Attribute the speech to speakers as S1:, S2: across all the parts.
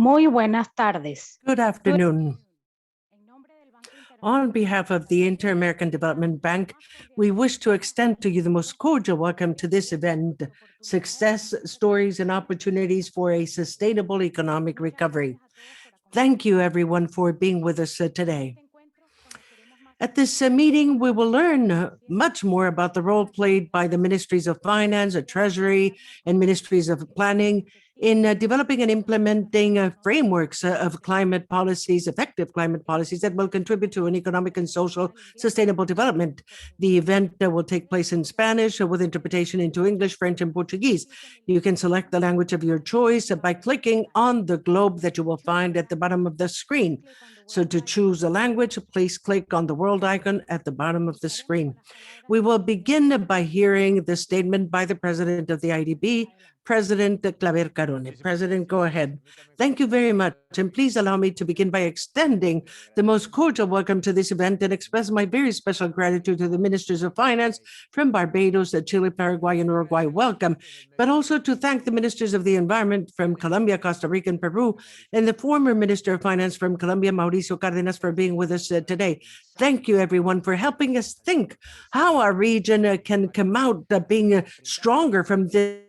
S1: Muy buenas tardes.
S2: Good afternoon. On behalf of the Inter-American Development Bank, we wish to extend to you the most cordial welcome to this event, Success Stories and Opportunities for a Sustainable Economic Recovery. Thank you, everyone, for being with us today. At this meeting, we will learn much more about the role played by the Ministries of Finance, Treasury, and Ministries of Planning in developing and implementing frameworks of climate policies, effective climate policies that will contribute to an economic and social sustainable development. The event will take place in Spanish with interpretation into English, French, and Portuguese. You can select the language of your choice by clicking on the globe that you will find at the bottom of the screen. So to choose a language, please click on the world icon at the bottom of the screen. We will begin by hearing the statement by the President of the IDB, President Claver Carone. President, go ahead. Thank you very much. And please allow me to begin by extending the most cordial welcome to this event and express my very special gratitude to the Ministers of Finance from Barbados, Chile, Paraguay, and Uruguay. Welcome. But also to thank the Ministers of the Environment from Colombia, Costa Rica, and Peru, and the former Minister of Finance from Colombia, Mauricio Cárdenas, for being with us today. Thank you, everyone, for helping us think how our region can come out being stronger from this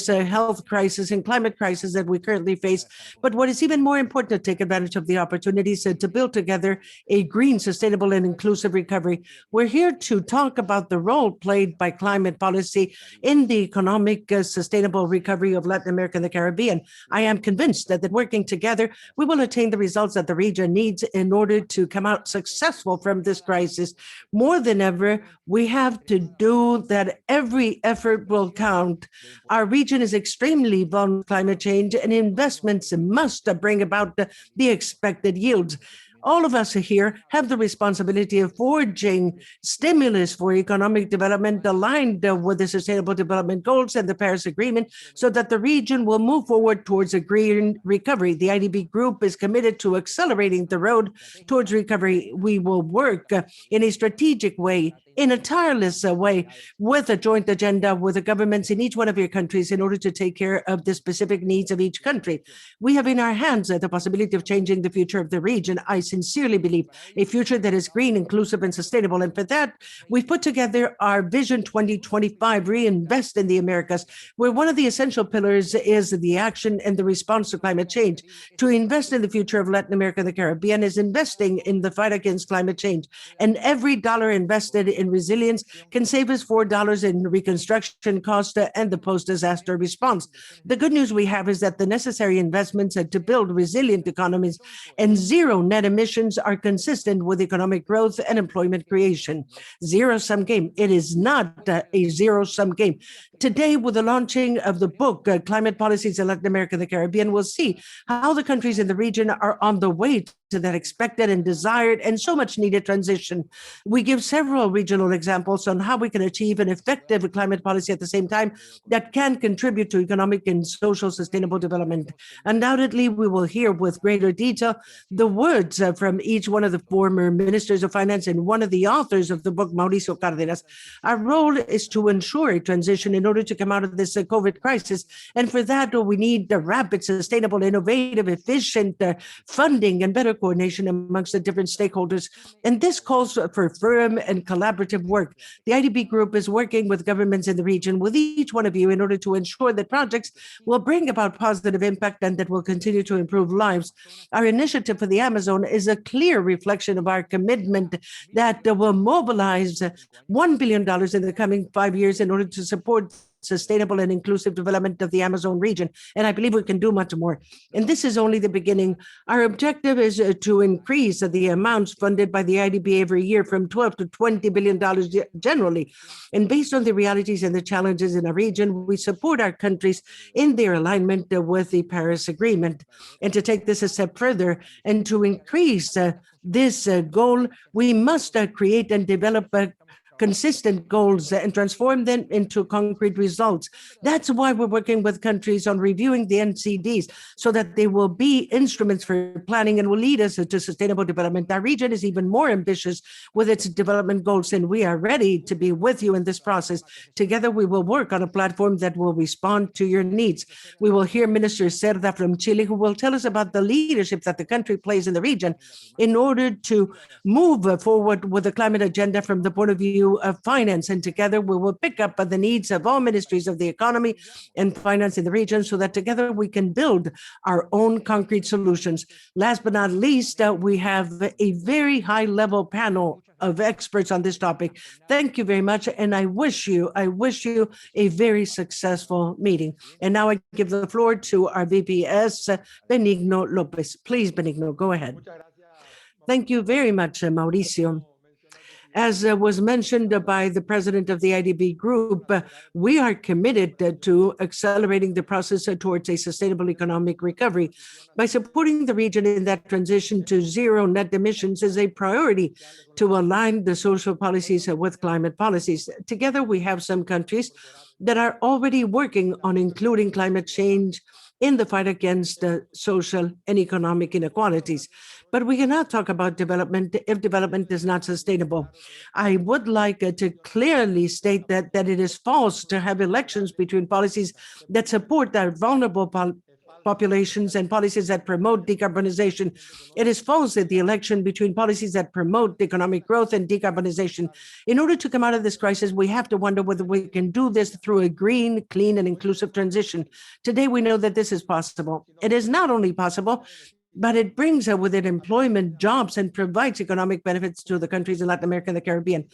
S2: health crisis and climate crisis that we currently face. But what is even more important, to take advantage of the opportunities to build together a green, sustainable, and inclusive recovery. We're here to talk about the role played by climate policy in the economic, sustainable recovery of Latin America and the Caribbean. I am convinced that working together, we will attain the results that the region needs in order to come out successful from this crisis. More than ever, we have to do that. Every effort will count. Our region is extremely vulnerable to climate change, and investments must bring about the expected yields. All of us here have the responsibility of forging stimulus for economic development aligned with the Sustainable Development Goals and the Paris Agreement so that the region will move forward towards a green recovery. The IDB Group is committed to accelerating the road towards recovery. We will work in a strategic way, in a tireless way, with a joint agenda with the governments in each one of your countries in order to take care of the specific needs of each country. We have in our hands the possibility of changing the future of the region. I sincerely believe a future that is green, inclusive, and sustainable. And for that, we've put together our Vision 2025, Reinvest in the Americas, where one of the essential pillars is the action and the response to climate change. To invest in the future of Latin America and the Caribbean is investing in the fight against climate change. And every dollar invested in resilience can save us $4 in reconstruction cost and the post-disaster response. The good news we have is that the necessary investments to build resilient economies and zero net emissions are consistent with economic growth and employment creation. Zero-sum game. It is not a zero-sum game. Today, with the launching of the book, Climate Policies in Latin America and the Caribbean, we'll see how the countries in the region are on the way to that expected and desired and so much needed transition. We give several regional examples on how we can achieve an effective climate policy at the same time that can contribute to economic and social sustainable development. Undoubtedly, we will hear with greater detail the words from each one of the former ministers of finance and one of the authors of the book, Mauricio Cárdenas. Our role is to ensure a transition in order to come out of this COVID crisis. And for that, we need rapid, sustainable, innovative, efficient funding and better coordination amongst the different stakeholders. And this calls for firm and collaborative work. The IDB Group is working with governments in the region, with each one of you, in order to ensure that projects will bring about positive impact and that will continue to improve lives. Our initiative for the Amazon is a clear reflection of our commitment that will mobilize $1 billion in the coming 5 years in order to support sustainable and inclusive development of the Amazon region. And I believe we can do much more. And this is only the beginning. Our objective is to increase the amounts funded by the IDB every year from $12 to $20 billion generally. And based on the realities and the challenges in our region, we support our countries in their alignment with the Paris Agreement. And to take this a step further and to increase this goal, we must create and develop consistent goals and transform them into concrete results. That's why we're working with countries on reviewing the NCDs so that they will be instruments for planning and will lead us to sustainable development. Our region is even more ambitious with its development goals, and we are ready to be with you in this process. Together, we will work on a platform that will respond to your needs. We will hear Minister Cerda from Chile, who will tell us about the leadership that the country plays in the region in order to move forward with the climate agenda from the point of view of finance. And together, we will pick up the needs of all ministries of the economy and finance in the region so that together we can build our own concrete solutions. Last but not least, we have a very high-level panel of experts on this topic. Thank you very much, and I wish you a very successful meeting. And now I give the floor to our VPS, Benigno Lopez. Please, Benigno, go ahead. Thank you very much, Mauricio. As was mentioned by the president of the IDB group, we are committed to accelerating the process towards a sustainable economic recovery. By supporting the region in that transition to zero net emissions is a priority to align the social policies with climate policies. Together, we have some countries that are already working on including climate change in the fight against social and economic inequalities. But we cannot talk about development if development is not sustainable. I would like to clearly state that it is false to have elections between policies that support our vulnerable populations and policies that promote decarbonization. It is false that the election between policies that promote economic growth and decarbonization. In order to come out of this crisis, we have to wonder whether we can do this through a green, clean, and inclusive transition. Today, we know that this is possible. It is not only possible, but it brings with it employment, jobs, and provides economic benefits to the countries in Latin America and the Caribbean.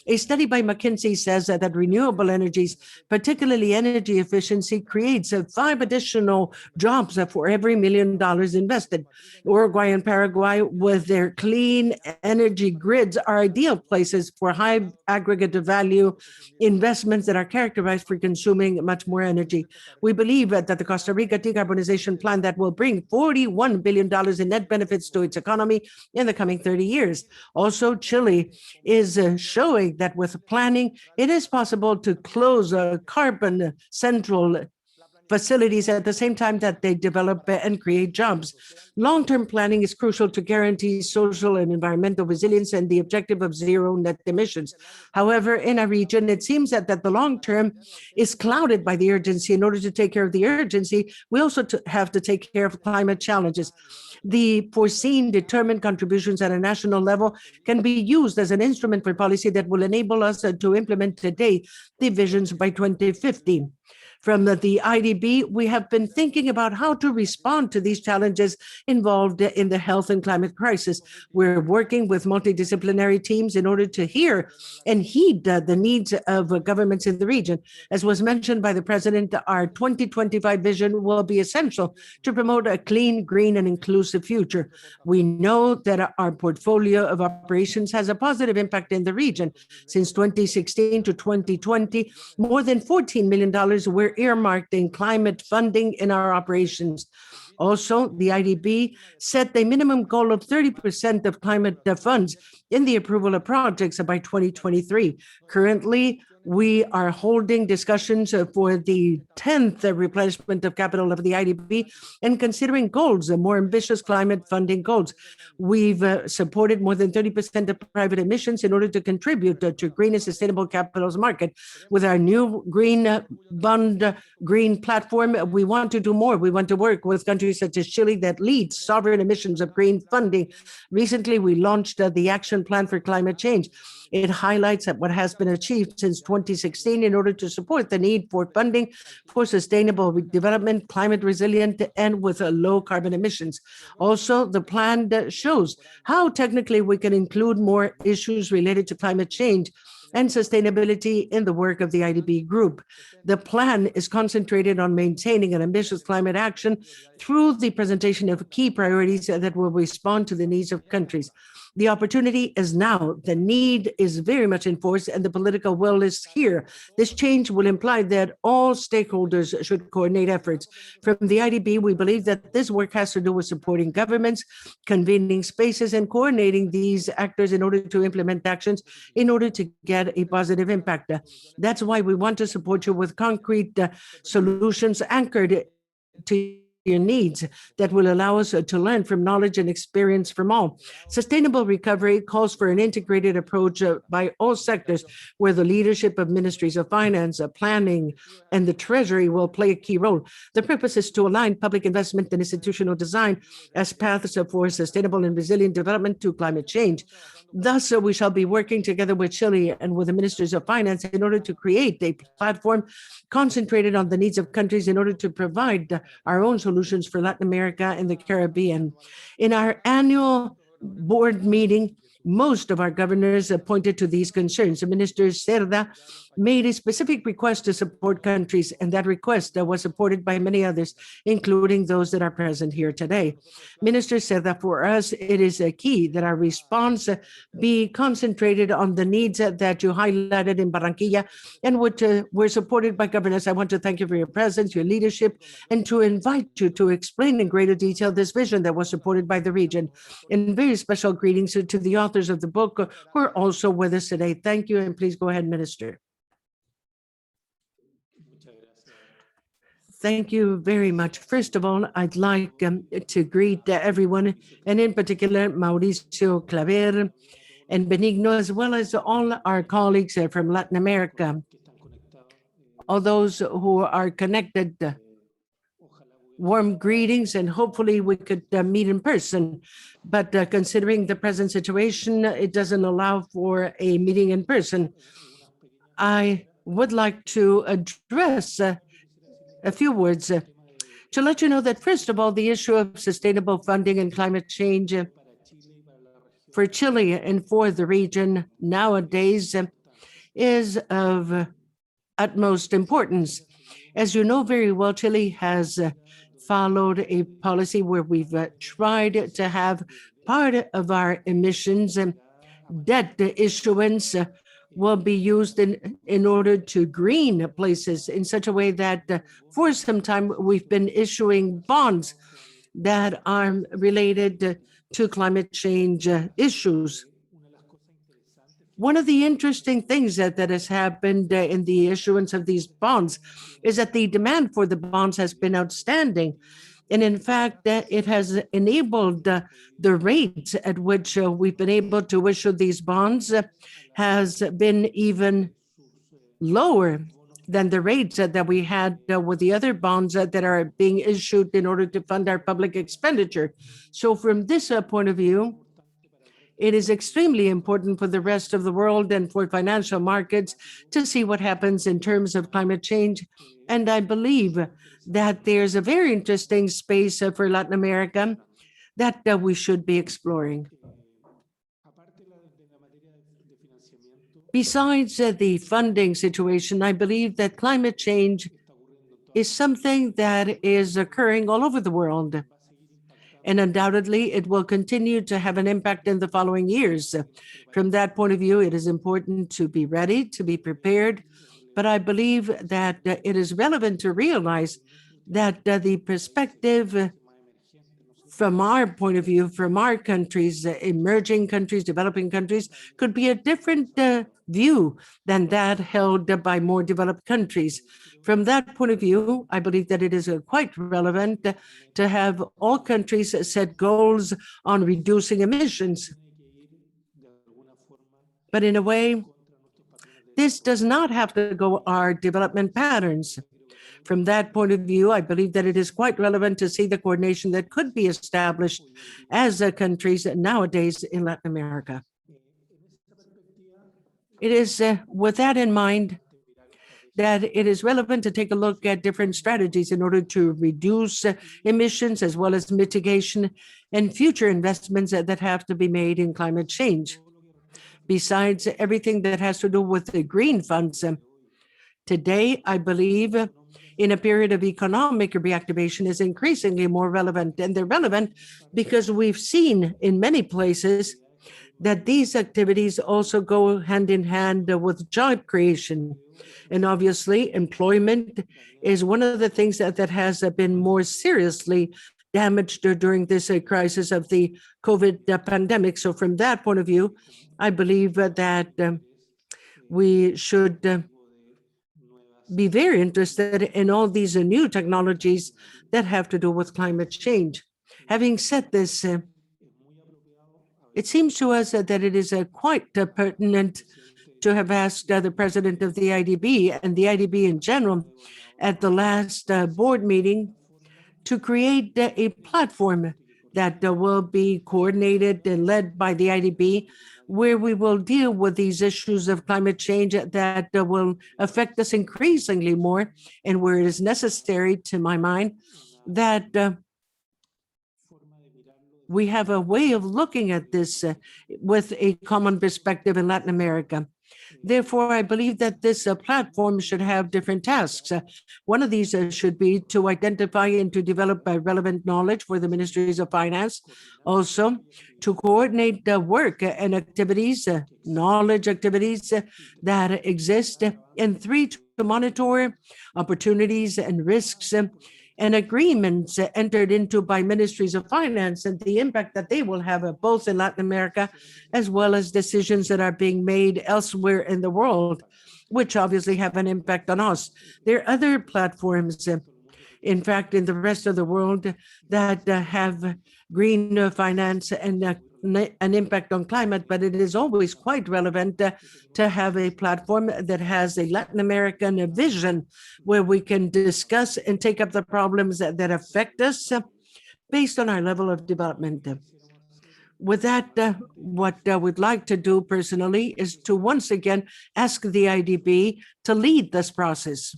S2: A study by McKinsey says that renewable energies, particularly energy efficiency, creates 5 additional jobs for every $1 million invested. Uruguay and Paraguay, with their clean energy grids, are ideal places for high aggregate value investments that are characterized for consuming much more energy. We believe that the Costa Rica decarbonization plan that will bring $41 billion in net benefits to its economy in the coming 30 years. Also, Chile is showing that with planning, it is possible to close carbon central facilities at the same time that they develop and create jobs. Long-term planning is crucial to guarantee social and environmental resilience and the objective of zero net emissions. However, in our region, it seems that the long term is clouded by the urgency. In order to take care of the urgency, we also have to take care of climate challenges. The foreseen determined contributions at a national level can be used as an instrument for policy that will enable us to implement today the visions by 2050. From the IDB, we have been thinking about how to respond to these challenges involved in the health and climate crisis. We're working with multidisciplinary teams in order to hear and heed the needs of governments in the region. As was mentioned by the president, our 2025 vision will be essential to promote a clean, green, and inclusive future. We know that our portfolio of operations has a positive impact in the region. Since 2016 to 2020, more than $14 million were earmarked in climate funding in our operations. Also, the IDB set a minimum goal of 30% of climate funds in the approval of projects by 2023. Currently, we are holding discussions for the 10th replenishment of capital of the IDB and considering goals, more ambitious climate funding goals. We've supported more than 30% of private emissions in order to contribute to green and sustainable capitals market. With our new green bond, green platform, we want to do more. We want to work with countries such as Chile that lead sovereign emissions of green funding. Recently, we launched the Action Plan for Climate Change. It highlights what has been achieved since 2016 in order to support the need for funding for sustainable development, climate resilient, and with low carbon emissions. Also, the plan shows how technically we can include more issues related to climate change and sustainability in the work of the IDB group. The plan is concentrated on maintaining an ambitious climate action through the presentation of key priorities that will respond to the needs of countries. The opportunity is now. The need is very much in force, and the political will is here. This change will imply that all stakeholders should coordinate efforts. From the IDB, we believe that this work has to do with supporting governments, convening spaces, and coordinating these actors in order to implement actions in order to get a positive impact. That's why we want to support you with concrete solutions anchored to your needs that will allow us to learn from knowledge and experience from all. Sustainable recovery calls for an integrated approach by all sectors, where the leadership of ministries of finance, planning, and the treasury will play a key role. The purpose is to align public investment and institutional design as paths for sustainable and resilient development to climate change. Thus, we shall be working together with Chile and with the ministers of finance in order to create a platform concentrated on the needs of countries in order to provide our own solutions for Latin America and the Caribbean. In our annual board meeting, most of our governors pointed to these concerns. Minister Cerda made a specific request to support countries, and that request was supported by many others, including those that are present here today. Minister Cerda, for us, it is a key that our response be concentrated on the needs that you highlighted in Barranquilla and which were supported by governors. I want to thank you for your presence, your leadership, and to invite you to explain in greater detail this vision that was supported by the region. And very special greetings to the authors of the book who are also with us today. Thank you, and please go ahead, Minister. Thank you very much. First of all, I'd like to greet everyone, and in particular, Mauricio Claver and Benigno, as well as all our colleagues from Latin America, all those who are connected. Warm greetings, and hopefully we could meet in person. But considering the present situation, it doesn't allow for a meeting in person. I would like to address a few words to let you know that, first of all, the issue of sustainable funding and climate change for Chile and for the region nowadays is of utmost importance. As you know very well, Chile has followed a policy where we've tried to have part of our emissions and debt issuance will be used in order to green places in such a way that for some time we've been issuing bonds that are related to climate change issues. One of the interesting things that has happened in the issuance of these bonds is that the demand for the bonds has been outstanding. And in fact, it has enabled the rates at which we've been able to issue these bonds has been even lower than the rates that we had with the other bonds that are being issued in order to fund our public expenditure. So from this point of view, it is extremely important for the rest of the world and for financial markets to see what happens in terms of climate change. And I believe that there's a very interesting space for Latin America that we should be exploring. Besides the funding situation, I believe that climate change is something that is occurring all over the world. And undoubtedly, it will continue to have an impact in the following years. From that point of view, it is important to be ready, to be prepared. But I believe that it is relevant to realize that the perspective from our point of view, from our countries, emerging countries, developing countries, could be a different view than that held by more developed countries. From that point of view, I believe that it is quite relevant to have all countries set goals on reducing emissions. But in a way, this does not have to go our development patterns. From that point of view, I believe that it is quite relevant to see the coordination that could be established as countries nowadays in Latin America. It is with that in mind that it is relevant to take a look at different strategies in order to reduce emissions as well as mitigation and future investments that have to be made in climate change. Besides everything that has to do with the green funds, today, I believe in a period of economic reactivation is increasingly more relevant. And they're relevant because we've seen in many places that these activities also go hand in hand with job creation. And obviously, employment is one of the things that has been more seriously damaged during this crisis of the COVID pandemic. So, from that point of view, I believe that we should be very interested in all these new technologies that have to do with climate change. Having said this, it seems to us that it is quite pertinent to have asked the president of the IDB and the IDB in general at the last board meeting to create a platform that will be coordinated and led by the IDB, where we will deal with these issues of climate change that will affect us increasingly more, and where it is necessary, to my mind, that we have a way of looking at this with a common perspective in Latin America. Therefore, I believe that this platform should have different tasks. One of these should be to identify and to develop relevant knowledge for the ministries of finance, also to coordinate work and activities, knowledge activities that exist, and three, to monitor opportunities and risks and agreements entered into by ministries of finance and the impact that they will have both in Latin America as well as decisions that are being made elsewhere in the world, which obviously have an impact on us. There are other platforms, in fact, in the rest of the world that have green finance and an impact on climate, but it is always quite relevant to have a platform that has a Latin American vision where we can discuss and take up the problems that affect us based on our level of development. With that, what I would like to do personally is to once again ask the IDB to lead this process.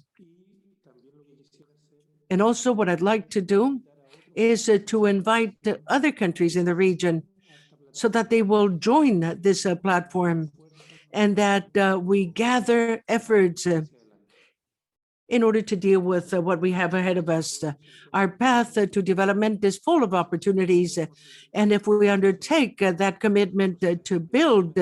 S2: And also what I'd like to do is to invite other countries in the region so that they will join this platform and that we gather efforts in order to deal with what we have ahead of us. Our path to development is full of opportunities, and if we undertake that commitment to build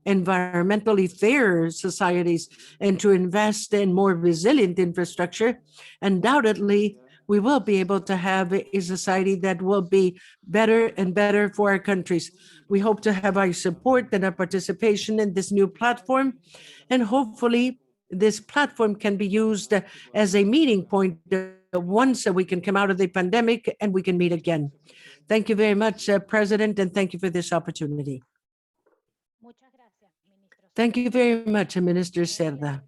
S2: environmentally fair societies and to invest in more resilient infrastructure, undoubtedly we will be able to have a society that will be better and better for our countries. We hope to have our support and our participation in this new platform, and hopefully this platform can be used as a meeting point once we can come out of the pandemic and we can meet again. Thank you very much, President, and thank you for this opportunity. Thank you very much, Minister Cerda.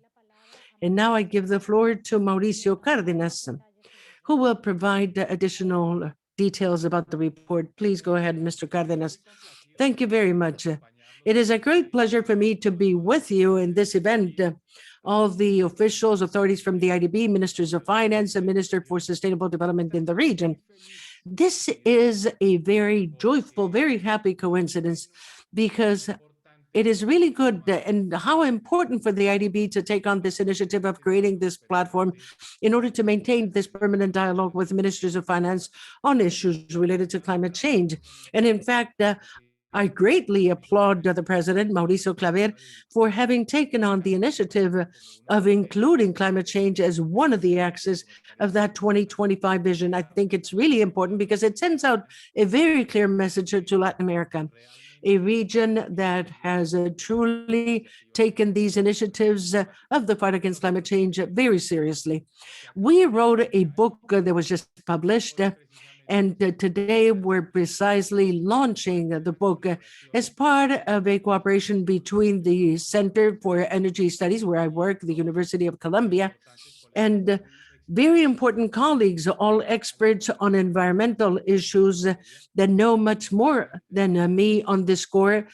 S2: And now I give the floor to Mauricio Cárdenas, who will provide additional details about the report. Please go ahead, Mr. Cárdenas. Thank you very much. It is a great pleasure for me to be with you in this event. All the officials, authorities from the IDB, ministers of finance, and Minister for Sustainable Development in the region. This is a very joyful, very happy coincidence because it is really good and how important for the IDB to take on this initiative of creating this platform in order to maintain this permanent dialogue with ministers of finance on issues related to climate change. And in fact, I greatly applaud the president, Mauricio Claver, for having taken on the initiative of including climate change as one of the axes of that 2025 vision. I think it's really important because it sends out a very clear message to Latin America, a region that has truly taken these initiatives of the fight against climate change very seriously. We wrote a book that was just published, and today we're precisely launching the book as part of a cooperation between the Center for Energy Studies, where I work, the University of Colombia, and very important colleagues, all experts on environmental issues that know much more than me on this score,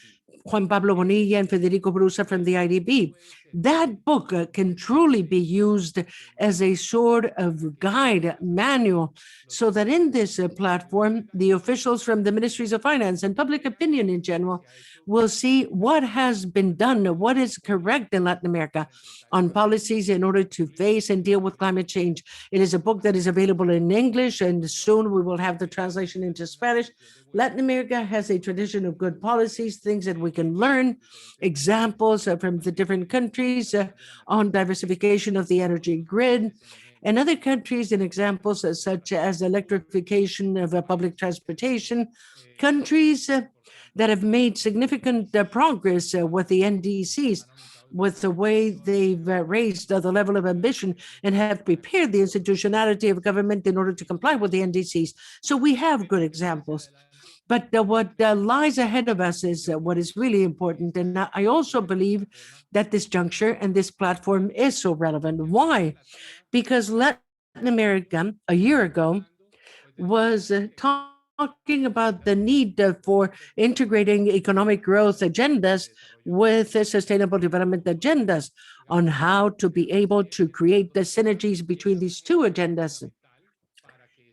S2: Juan Pablo Bonilla and Federico Brusa from the IDB. That book can truly be used as a sort of guide manual, so that in this platform, the officials from the ministries of finance and public opinion in general will see what has been done, what is correct in Latin America on policies in order to face and deal with climate change. It is a book that is available in English, and soon we will have the translation into Spanish. Latin America has a tradition of good policies, things that we can learn, examples from the different countries on diversification of the energy grid, and other countries and examples such as electrification of public transportation, countries that have made significant progress with the NDCs, with the way they've raised the level of ambition and have prepared the institutionality of government in order to comply with the NDCs. So we have good examples. But what lies ahead of us is what is really important. And I also believe that this juncture and this platform is so relevant. Why? Because Latin America, a year ago, was talking about the need for integrating economic growth agendas with sustainable development agendas, on how to be able to create the synergies between these two agendas.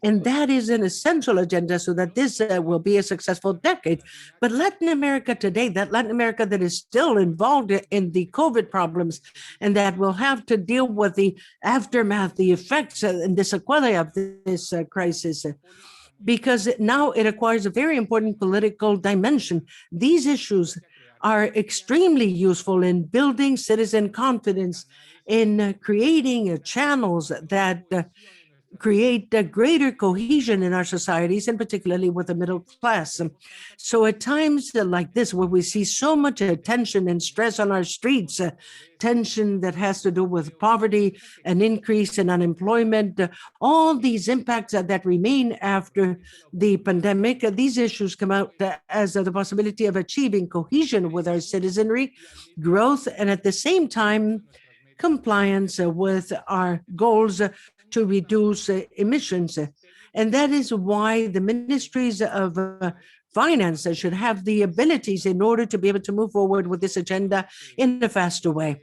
S2: And that is an essential agenda so that this will be a successful decade. But Latin America today, that Latin America that is still involved in the COVID problems and that will have to deal with the aftermath, the effects, and the sequelae of this crisis, because now it acquires a very important political dimension. These issues are extremely useful in building citizen confidence, in creating channels that create a greater cohesion in our societies, and particularly with the middle class. So at times like this, where we see so much tension and stress on our streets, tension that has to do with poverty, an increase in unemployment, all these impacts that remain after the pandemic, these issues come out as the possibility of achieving cohesion with our citizenry, growth, and at the same time, compliance with our goals to reduce emissions. And that is why the ministries of finance should have the abilities in order to be able to move forward with this agenda in a faster way.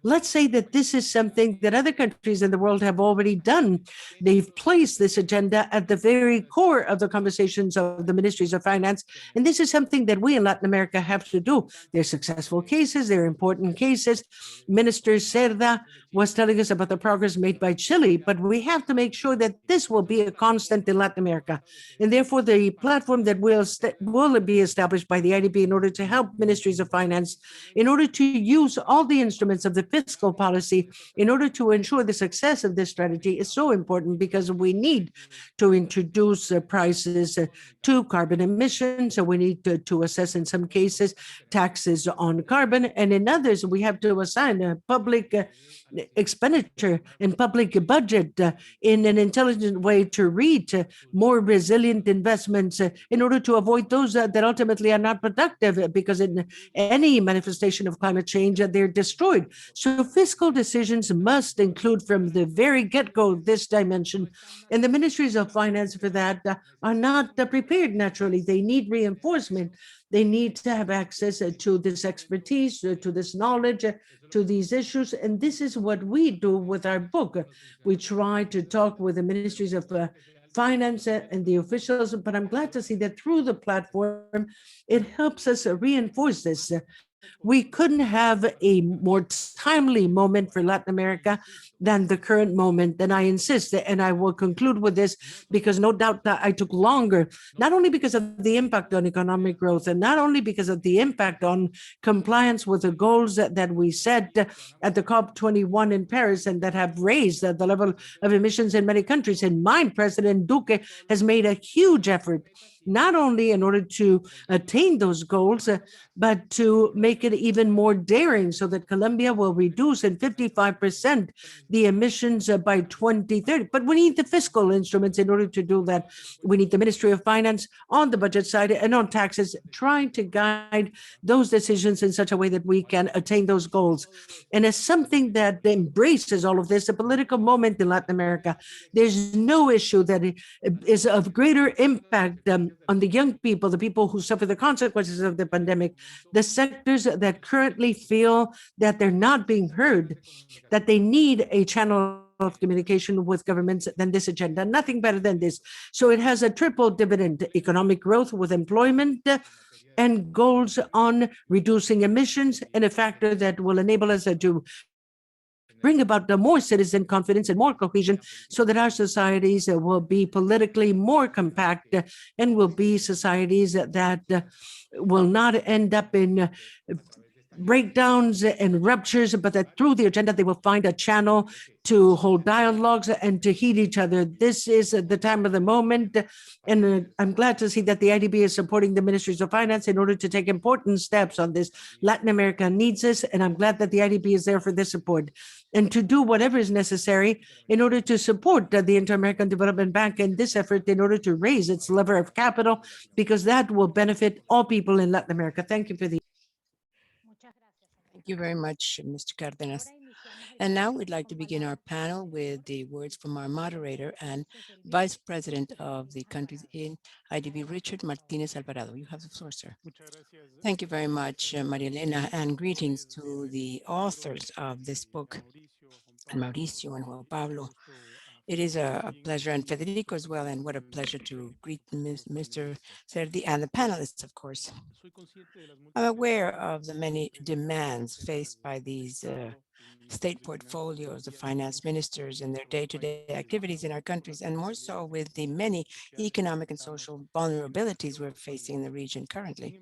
S2: Let's say that this is something that other countries in the world have already done. They've placed this agenda at the very core of the conversations of the ministries of finance. And this is something that we in Latin America have to do. They're successful cases, they're important cases. Minister Cerda was telling us about the progress made by Chile, but we have to make sure that this will be a constant in Latin America. And therefore, the platform that will be established by the IDB in order to help ministries of finance, in order to use all the instruments of the fiscal policy in order to ensure the success of this strategy is so important, because we need to introduce prices to carbon emissions. So we need to assess, in some cases, taxes on carbon, and in others, we have to assign a public expenditure and public budget in an intelligent way to reach more resilient investments in order to avoid those that ultimately are not productive, because in any manifestation of climate change, they're destroyed. So fiscal decisions must include from the very get-go this dimension. And the ministries of finance for that are not prepared naturally. They need reinforcement. They need to have access to this expertise, to this knowledge, to these issues. And this is what we do with our book. We try to talk with the ministries of finance and the officials, but I'm glad to see that through the platform, it helps us reinforce this. We couldn't have a more timely moment for Latin America than the current moment. And I insist, and I will conclude with this, because no doubt that I took longer, not only because of the impact on economic growth, and not only because of the impact on compliance with the goals that we set at the COP21 in Paris, and that have raised the level of emissions in many countries. And mine, President Duque, has made a huge effort, not only in order to attain those goals, but to make it even more daring, so that Colombia will reduce in 55% the emissions by 2030. But we need the fiscal instruments in order to do that. We need the Ministry of Finance on the budget side and on taxes, trying to guide those decisions in such a way that we can attain those goals. And as something that embraces all of this, a political moment in Latin America, there's no issue that is of greater impact on the young people, the people who suffer the consequences of the pandemic, the sectors that currently feel that they're not being heard, that they need a channel of communication with governments than this agenda. Nothing better than this. So it has a triple dividend: economic growth with employment and goals on reducing emissions, and a factor that will enable us to bring about the more citizen confidence and more cohesion so that our societies will be politically more compact and will be societies that will not end up in breakdowns and ruptures, but that through the agenda they will find a channel to hold dialogues and to heed each other. This is the time of the moment, and I'm glad to see that the IDB is supporting the ministries of finance in order to take important steps on this. Latin America needs this, and I'm glad that the IDB is there for this support and to do whatever is necessary in order to support the Inter-American Development Bank in this effort in order to raise its lever of capital, because that will benefit all people in Latin America. Thank you for the
S1: Thank you very much, Mr. Cardenas. And now we'd like to begin our panel with the words from our moderator and Vice President of the countries in IDB, Richard Martinez Alvarado. You have the floor, sir. Thank you very much, Maria Elena, and greetings to the authors of this book, and Mauricio and Juan Pablo. It is a pleasure, and Federico as well, and what a pleasure to greet Mr. Serdi and the panelists, of course. I'm aware of the many demands faced by these state portfolios of finance ministers in their day-to-day activities in our countries, and more so with the many economic and social vulnerabilities we're facing in the region currently.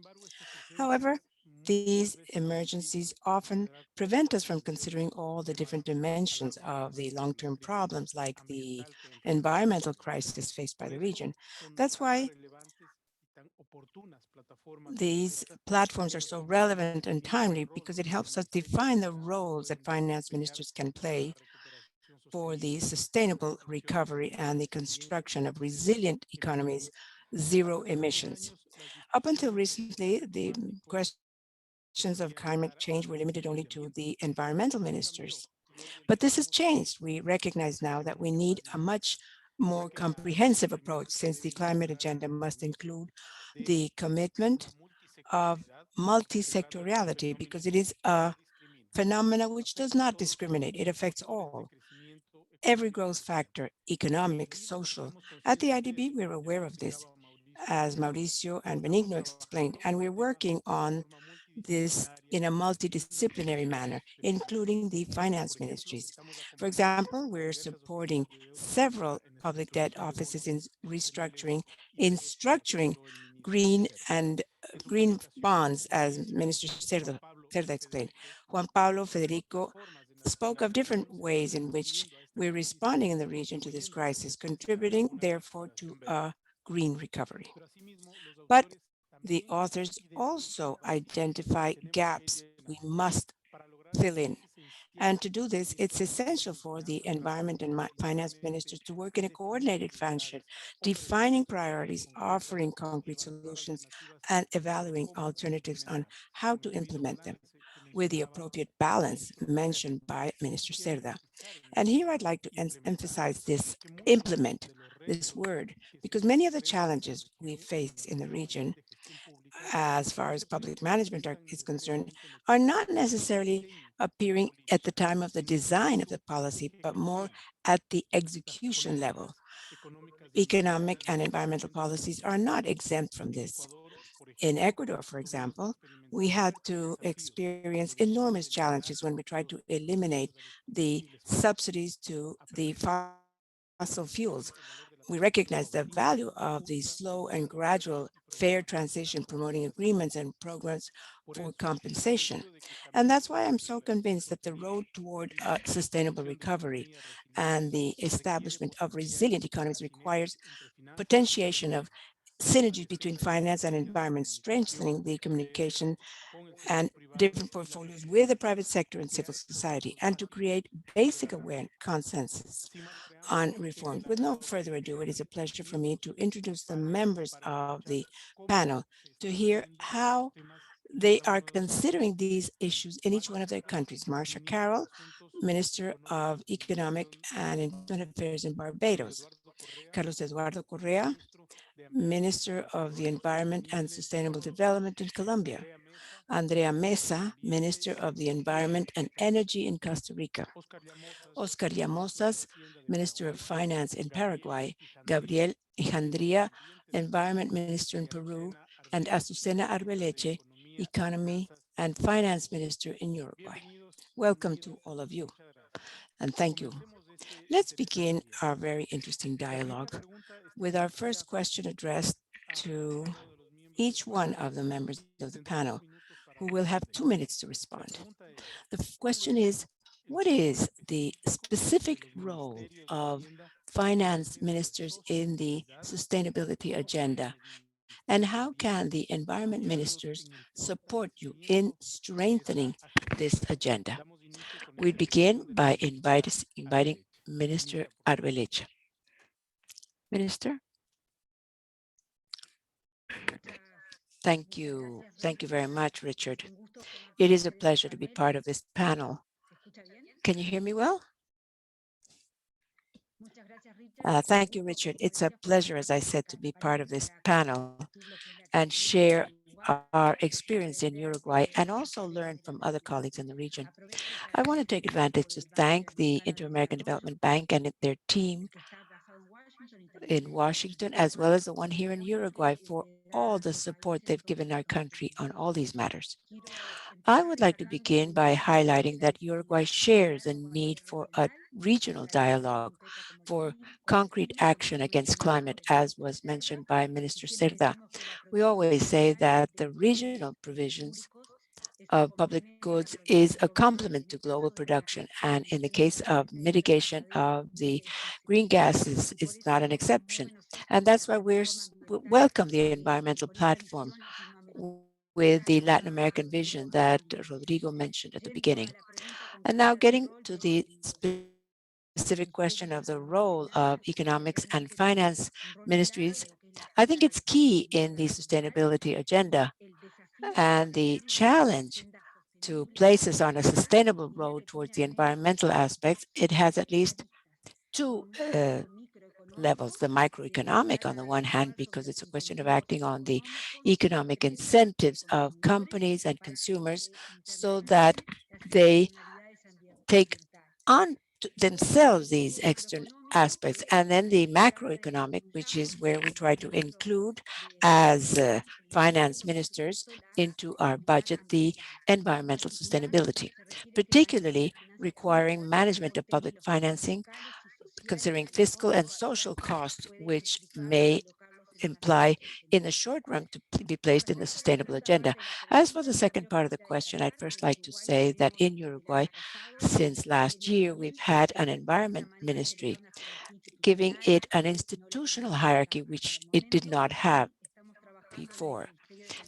S1: However, these emergencies often prevent us from considering all the different dimensions of the long-term problems like the environmental crisis faced by the region. That's why these platforms are so relevant and timely, because it helps us define the roles that finance ministers can play for the sustainable recovery and the construction of resilient economies, zero emissions. Up until recently, the questions of climate change were limited only to the environmental ministers. But this has changed. We recognize now that we need a much more comprehensive approach, since the climate agenda must include the commitment of multi-sectoriality, because it is a phenomena which does not discriminate. It affects all. Every growth factor, economic, social. At the IDB, we're aware of this, as Mauricio and Benigno explained, and we're working on this in a multidisciplinary manner, including the finance ministries. For example, we're supporting several public debt offices in restructuring, in structuring green and green bonds, as Minister Cerda explained. Juan Pablo, Federico spoke of different ways in which we're responding in the region to this crisis, contributing therefore to a green recovery. But the authors also identify gaps we must fill in. And to do this, it's essential for the environment and finance ministers to work in a coordinated fashion, defining priorities, offering concrete solutions, and evaluating alternatives on how to implement them with the appropriate balance mentioned by Minister Cerda. And here I'd like to emphasize this implement, this word, because many of the challenges we face in the region as far as public management is concerned, are not necessarily appearing at the time of the design of the policy, but more at the execution level. Economic and environmental policies are not exempt from this. In Ecuador, for example, we had to experience enormous challenges when we tried to eliminate the subsidies to the fossil fuels. We recognize the value of the slow and gradual fair transition, promoting agreements and programs for compensation. And that's why I'm so convinced that the road toward sustainable recovery and the establishment of resilient economies requires potentiation of synergies between finance and environment, strengthening the communication and different portfolios with the private sector and civil society, and to create basic awareness consensus on reform. With no further ado, it is a pleasure for me to introduce the members of the panel to hear how they are considering these issues in each one of their countries. Marsha Carroll, Minister of Economic and Investment Affairs in Barbados. Carlos Eduardo Correa, Minister of the Environment and Sustainable Development in Colombia, Andrea Mesa, Minister of the Environment and Energy in Costa Rica, Oscar Llamosas, Minister of Finance in Paraguay, Gabriel Ijandria, Environment Minister in Peru, and Azucena Arbeleche, Economy and Finance Minister in Uruguay. Welcome to all of you, and thank you. Let's begin our very interesting dialogue with our first question addressed to each one of the members of the panel, who will have 2 minutes to respond. The question is, what is the specific role of finance ministers in the sustainability agenda? And how can the environment ministers support you in strengthening this agenda? We begin by inviting Minister Arbelecha. Minister? Thank you. Thank you very much, Richard. It is a pleasure to be part of this panel. Can you hear me well? Thank you, Richard. It's a pleasure, as I said, to be part of this panel and share our experience in Uruguay and also learn from other colleagues in the region. I want to take advantage to thank the Inter-American Development Bank and their team in Washington, as well as the one here in Uruguay, for all the support they've given our country on all these matters. I would like to begin by highlighting that Uruguay shares a need for a regional dialogue for concrete action against climate, as was mentioned by Minister Cerda. We always say that the regional provisions of public goods is a complement to global production. And in the case of mitigation of the green gases, it's not an exception. And that's why we welcome the environmental platform with the Latin American vision that Rodrigo mentioned at the beginning. And now getting to the specific question of the role of economics and finance ministries, I think it's key in the sustainability agenda. And the challenge to place us on a sustainable road towards the environmental aspects, it has at least two levels, the microeconomic on the one hand, because it's a question of acting on the economic incentives of companies and consumers so that they take on themselves these external aspects. And then the macroeconomic, which is where we try to include as finance ministers into our budget the environmental sustainability, particularly requiring management of public financing, considering fiscal and social costs, which may imply in the short run to be placed in the sustainable agenda. As for the second part of the question, I'd first like to say that in Uruguay, since last year, we've had an environment ministry, giving it an institutional hierarchy, which it did not have before.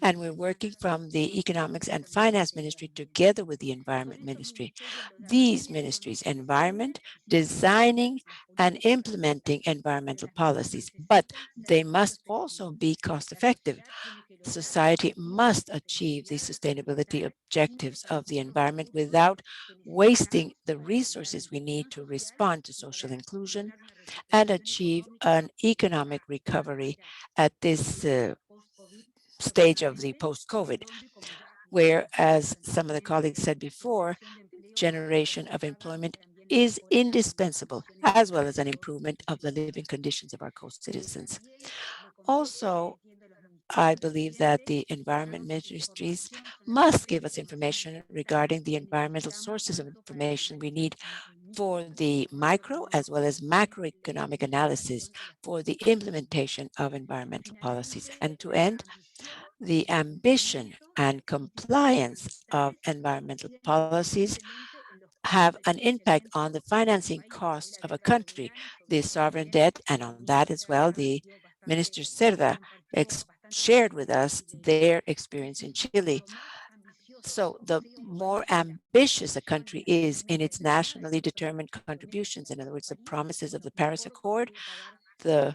S1: And we're working from the Economics and Finance Ministry together with the Environment Ministry. These ministries, environment, designing and implementing environmental policies, but they must also be cost effective. Society must achieve the sustainability objectives of the environment without wasting the resources we need to respond to social inclusion and achieve an economic recovery at this stage of the post-COVID, where, as some of the colleagues said before, generation of employment is indispensable, as well as an improvement of the living conditions of our co-citizens. Also, I believe that the environment ministries must give us information regarding the environmental sources of information we need for the micro as well as macroeconomic analysis for the implementation of environmental policies. And to end, the ambition and compliance of environmental policies have an impact on the financing costs of a country, the sovereign debt, and on that as well, the Minister Cerda shared with us their experience in Chile. So the more ambitious a country is in its nationally determined contributions, in other words, the promises of the Paris Accord, the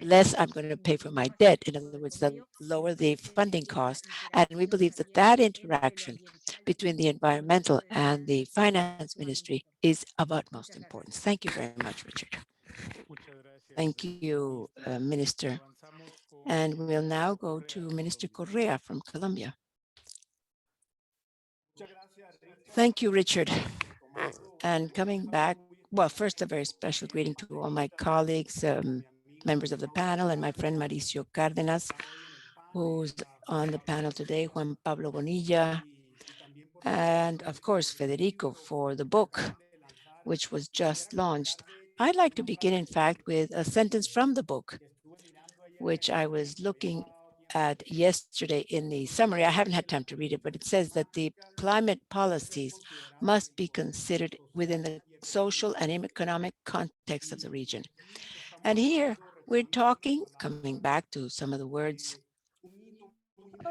S1: less I'm going to pay for my debt. In other words, the lower the funding cost. And we believe that that interaction between the environmental and the finance ministry is of utmost importance. Thank you very much, Richard. Thank you, Minister. And we'll now go to Minister Correa from Colombia. Thank you, Richard. And coming back, well, first, a very special greeting to all my colleagues, members of the panel, and my friend Mauricio Cárdenas, who's on the panel today, Juan Pablo Bonilla, and of course, Federico for the book, which was just launched. I'd like to begin, in fact, with a sentence from the book, which I was looking at yesterday in the summary. I haven't had time to read it, but it says that the climate policies must be considered within the social and economic context of the region. And here we're talking, coming back to some of the words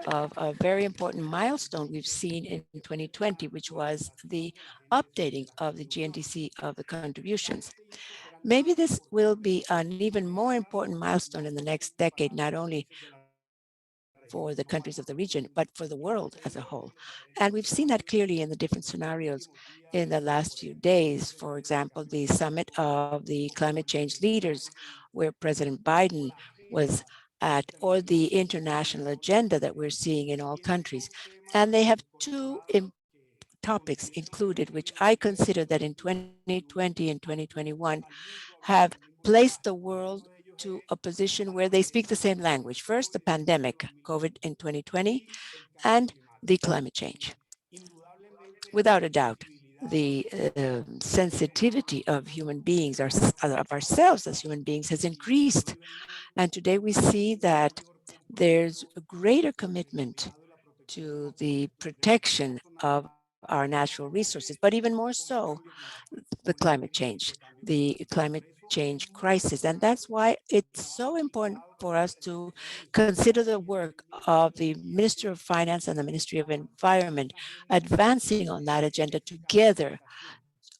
S1: of a very important milestone we've seen in 2020, which was the updating of the GNDC of the contributions. Maybe this will be an even more important milestone in the next decade, not only for the countries of the region, but for the world as a whole. And we've seen that clearly in the different scenarios in the last few days. For example, the summit of the climate change leaders, where President Biden was at, or the international agenda that we're seeing in all countries. And they have two topics included, which I consider that in 2020 and 2021 have placed the world to a position where they speak the same language. First, the pandemic, COVID in 2020, and the climate change. Without a doubt, the sensitivity of human beings, of ourselves as human beings, has increased. And today we see that there's a greater commitment to the protection of our natural resources, but even more so, the climate change, the climate change crisis. And that's why it's so important for us to consider the work of the Minister of Finance and the Ministry of Environment, advancing on that agenda together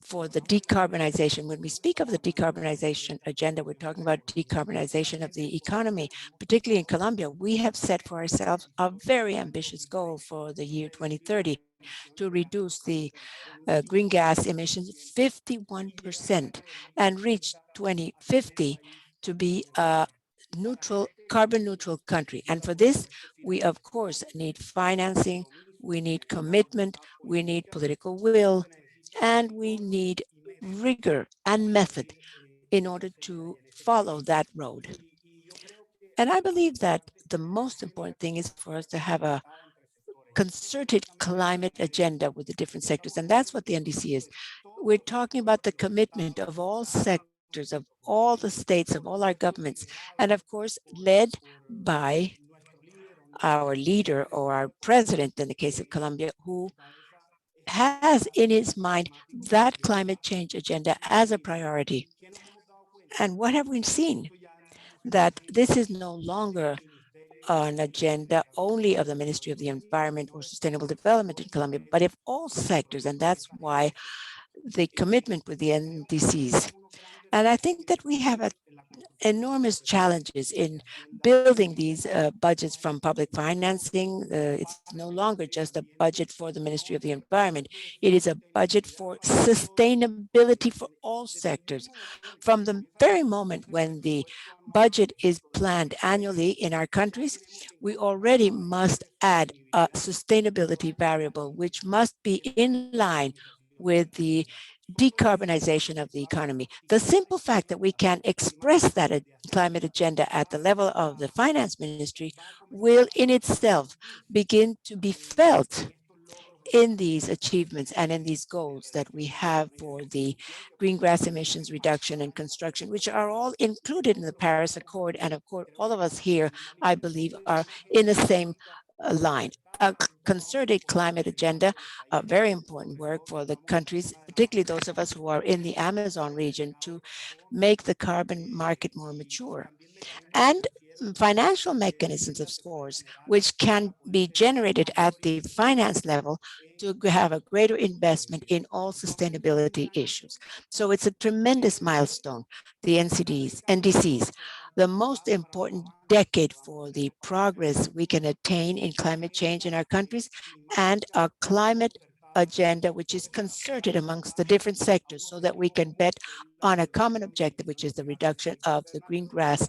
S1: for the decarbonization. When we speak of the decarbonization agenda, we're talking about decarbonization of the economy. Particularly in Colombia, we have set for ourselves a very ambitious goal for the year 2030 to reduce the green gas emissions 51% and reach 2050 to be a carbon neutral country. And for this, we of course need financing, we need commitment, we need political will, and we need rigor and method in order to follow that road. And I believe that the most important thing is for us to have a concerted climate agenda with the different sectors. And that's what the NDC is. We're talking about the commitment of all sectors, of all the states, of all our governments, and of course, led by our leader or our president in the case of Colombia, who has in his mind that climate change agenda as a priority. And what have we seen? That this is no longer an agenda only of the Ministry of the Environment or Sustainable Development in Colombia, but of all sectors. And that's why the commitment with the NDCs. And I think that we have enormous challenges in building these budgets from public financing. It's no longer just a budget for the Ministry of the Environment. It is a budget for sustainability for all sectors. From the very moment when the budget is planned annually in our countries, we already must add a sustainability variable, which must be in line with the decarbonization of the economy. The simple fact that we can express that climate agenda at the level of the finance ministry will in itself begin to be felt in these achievements and in these goals that we have for the greenhouse emissions reduction and construction, which are all included in the Paris Accord. And of course, all of us here, I believe, are in the same line. A concerted climate agenda, a very important work for the countries, particularly those of us who are in the Amazon region, to make the carbon market more mature. And financial mechanisms, of course, which can be generated at the finance level to have a greater investment in all sustainability issues. So it's a tremendous milestone, the NDCs, the most important decade for the progress we can attain in climate change in our countries, and a climate agenda which is concerted amongst the different sectors so that we can bet on a common objective, which is the reduction of the greenhouse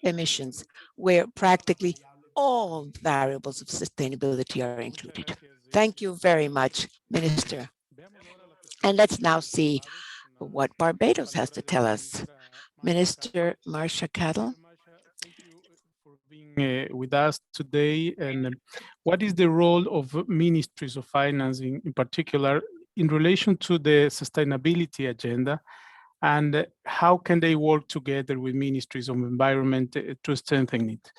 S1: emissions, where practically all variables of sustainability are included. Thank you very much, Minister. And let's now see what Barbados has to tell us. Minister Marsha Cattle.
S3: Being with us today, and what is the role of ministries of finance in particular in relation to the sustainability agenda, and how can they work together with ministries of environment to strengthen it?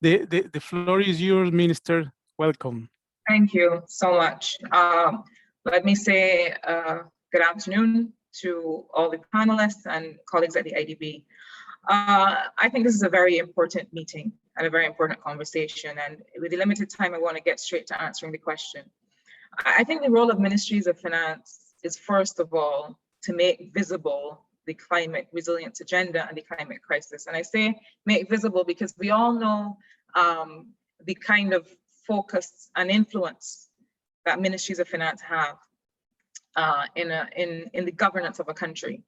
S3: The floor is yours, Minister. Welcome.
S4: Thank you so much. Let me say good afternoon to all the panelists and colleagues at the IDB. I think this is a very important meeting and a very important conversation. And with the limited time, I want to get straight to answering the question. I think the role of ministries of finance is, first of all, to make visible the climate resilience agenda and the climate crisis. And I say make visible because we all know the kind of focus and influence that ministries of finance have in the governance of a country.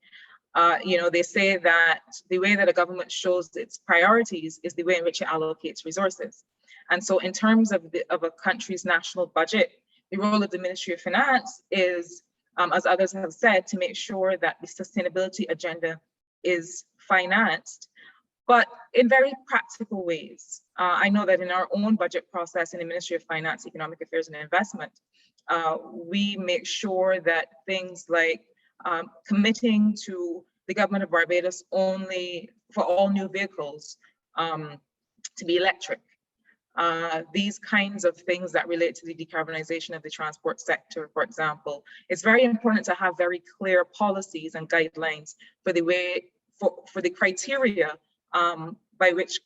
S4: They say that the way that a government shows its priorities is the way in which it allocates resources. And so in terms of a country's national budget, the role of the Ministry of Finance is, as others have said, to make sure that the sustainability agenda is financed, but in very practical ways. I know that in our own budget process in the Ministry of Finance, Economic Affairs and Investment, we make sure that things like committing to the government of Barbados only for all new vehicles to be electric. These kinds of things that relate to the decarbonization of the transport sector, for example. It's very important to have very clear policies and guidelines for the way, for the criteria by which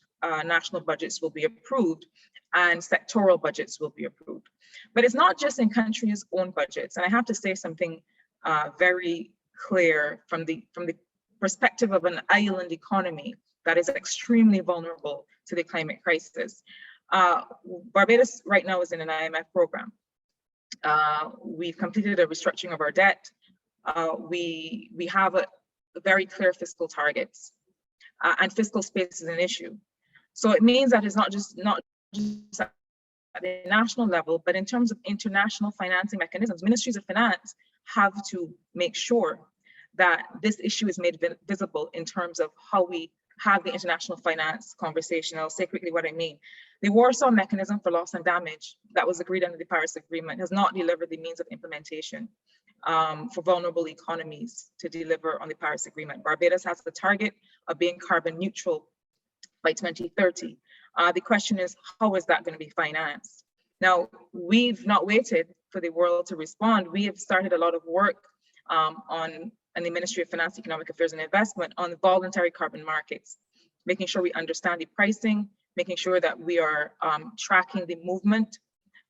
S4: national budgets will be approved and sectoral budgets will be approved. But it's not just in countries' own budgets. And I have to say something very clear from the perspective of an island economy that is extremely vulnerable to the climate crisis. Barbados right now is in an IMF program. We've completed a restructuring of our debt. We have a very clear fiscal targets, and fiscal space is an issue. So it means that it's not just at the national level, but in terms of international financing mechanisms, ministries of finance have to make sure that this issue is made visible in terms of how we have the international finance conversation. I'll say quickly what I mean. The Warsaw Mechanism for Loss and Damage that was agreed under the Paris Agreement has not delivered the means of implementation for vulnerable economies to deliver on the Paris Agreement. Barbados has the target of being carbon neutral by 2030. The question is, how is that going to be financed? Now, we've not waited for the world to respond. We have started a lot of work in the Ministry of Finance, Economic Affairs and Investment on the voluntary carbon markets, making sure we understand the pricing, making sure that we are tracking the movement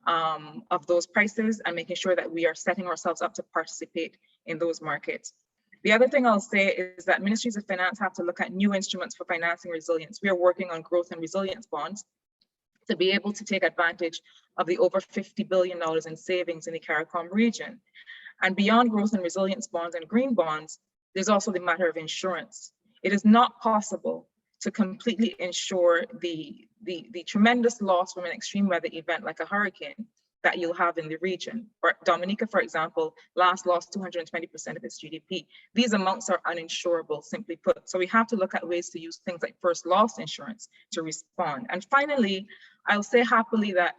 S4: of those prices and making sure that we are setting ourselves up to participate in those markets. The other thing I'll say is that ministries of finance have to look at new instruments for financing resilience. We are working on growth and resilience bonds to be able to take advantage of the over $50 billion in savings in the CARICOM region. And beyond growth and resilience bonds and green bonds, there's also the matter of insurance. It is not possible to completely insure the tremendous loss from an extreme weather event like a hurricane that you'll have in the region. Dominica, for example, last lost 220% of its GDP. These amounts are uninsurable, simply put. So we have to look at ways to use things like first loss insurance to respond. And finally, I'll say happily that,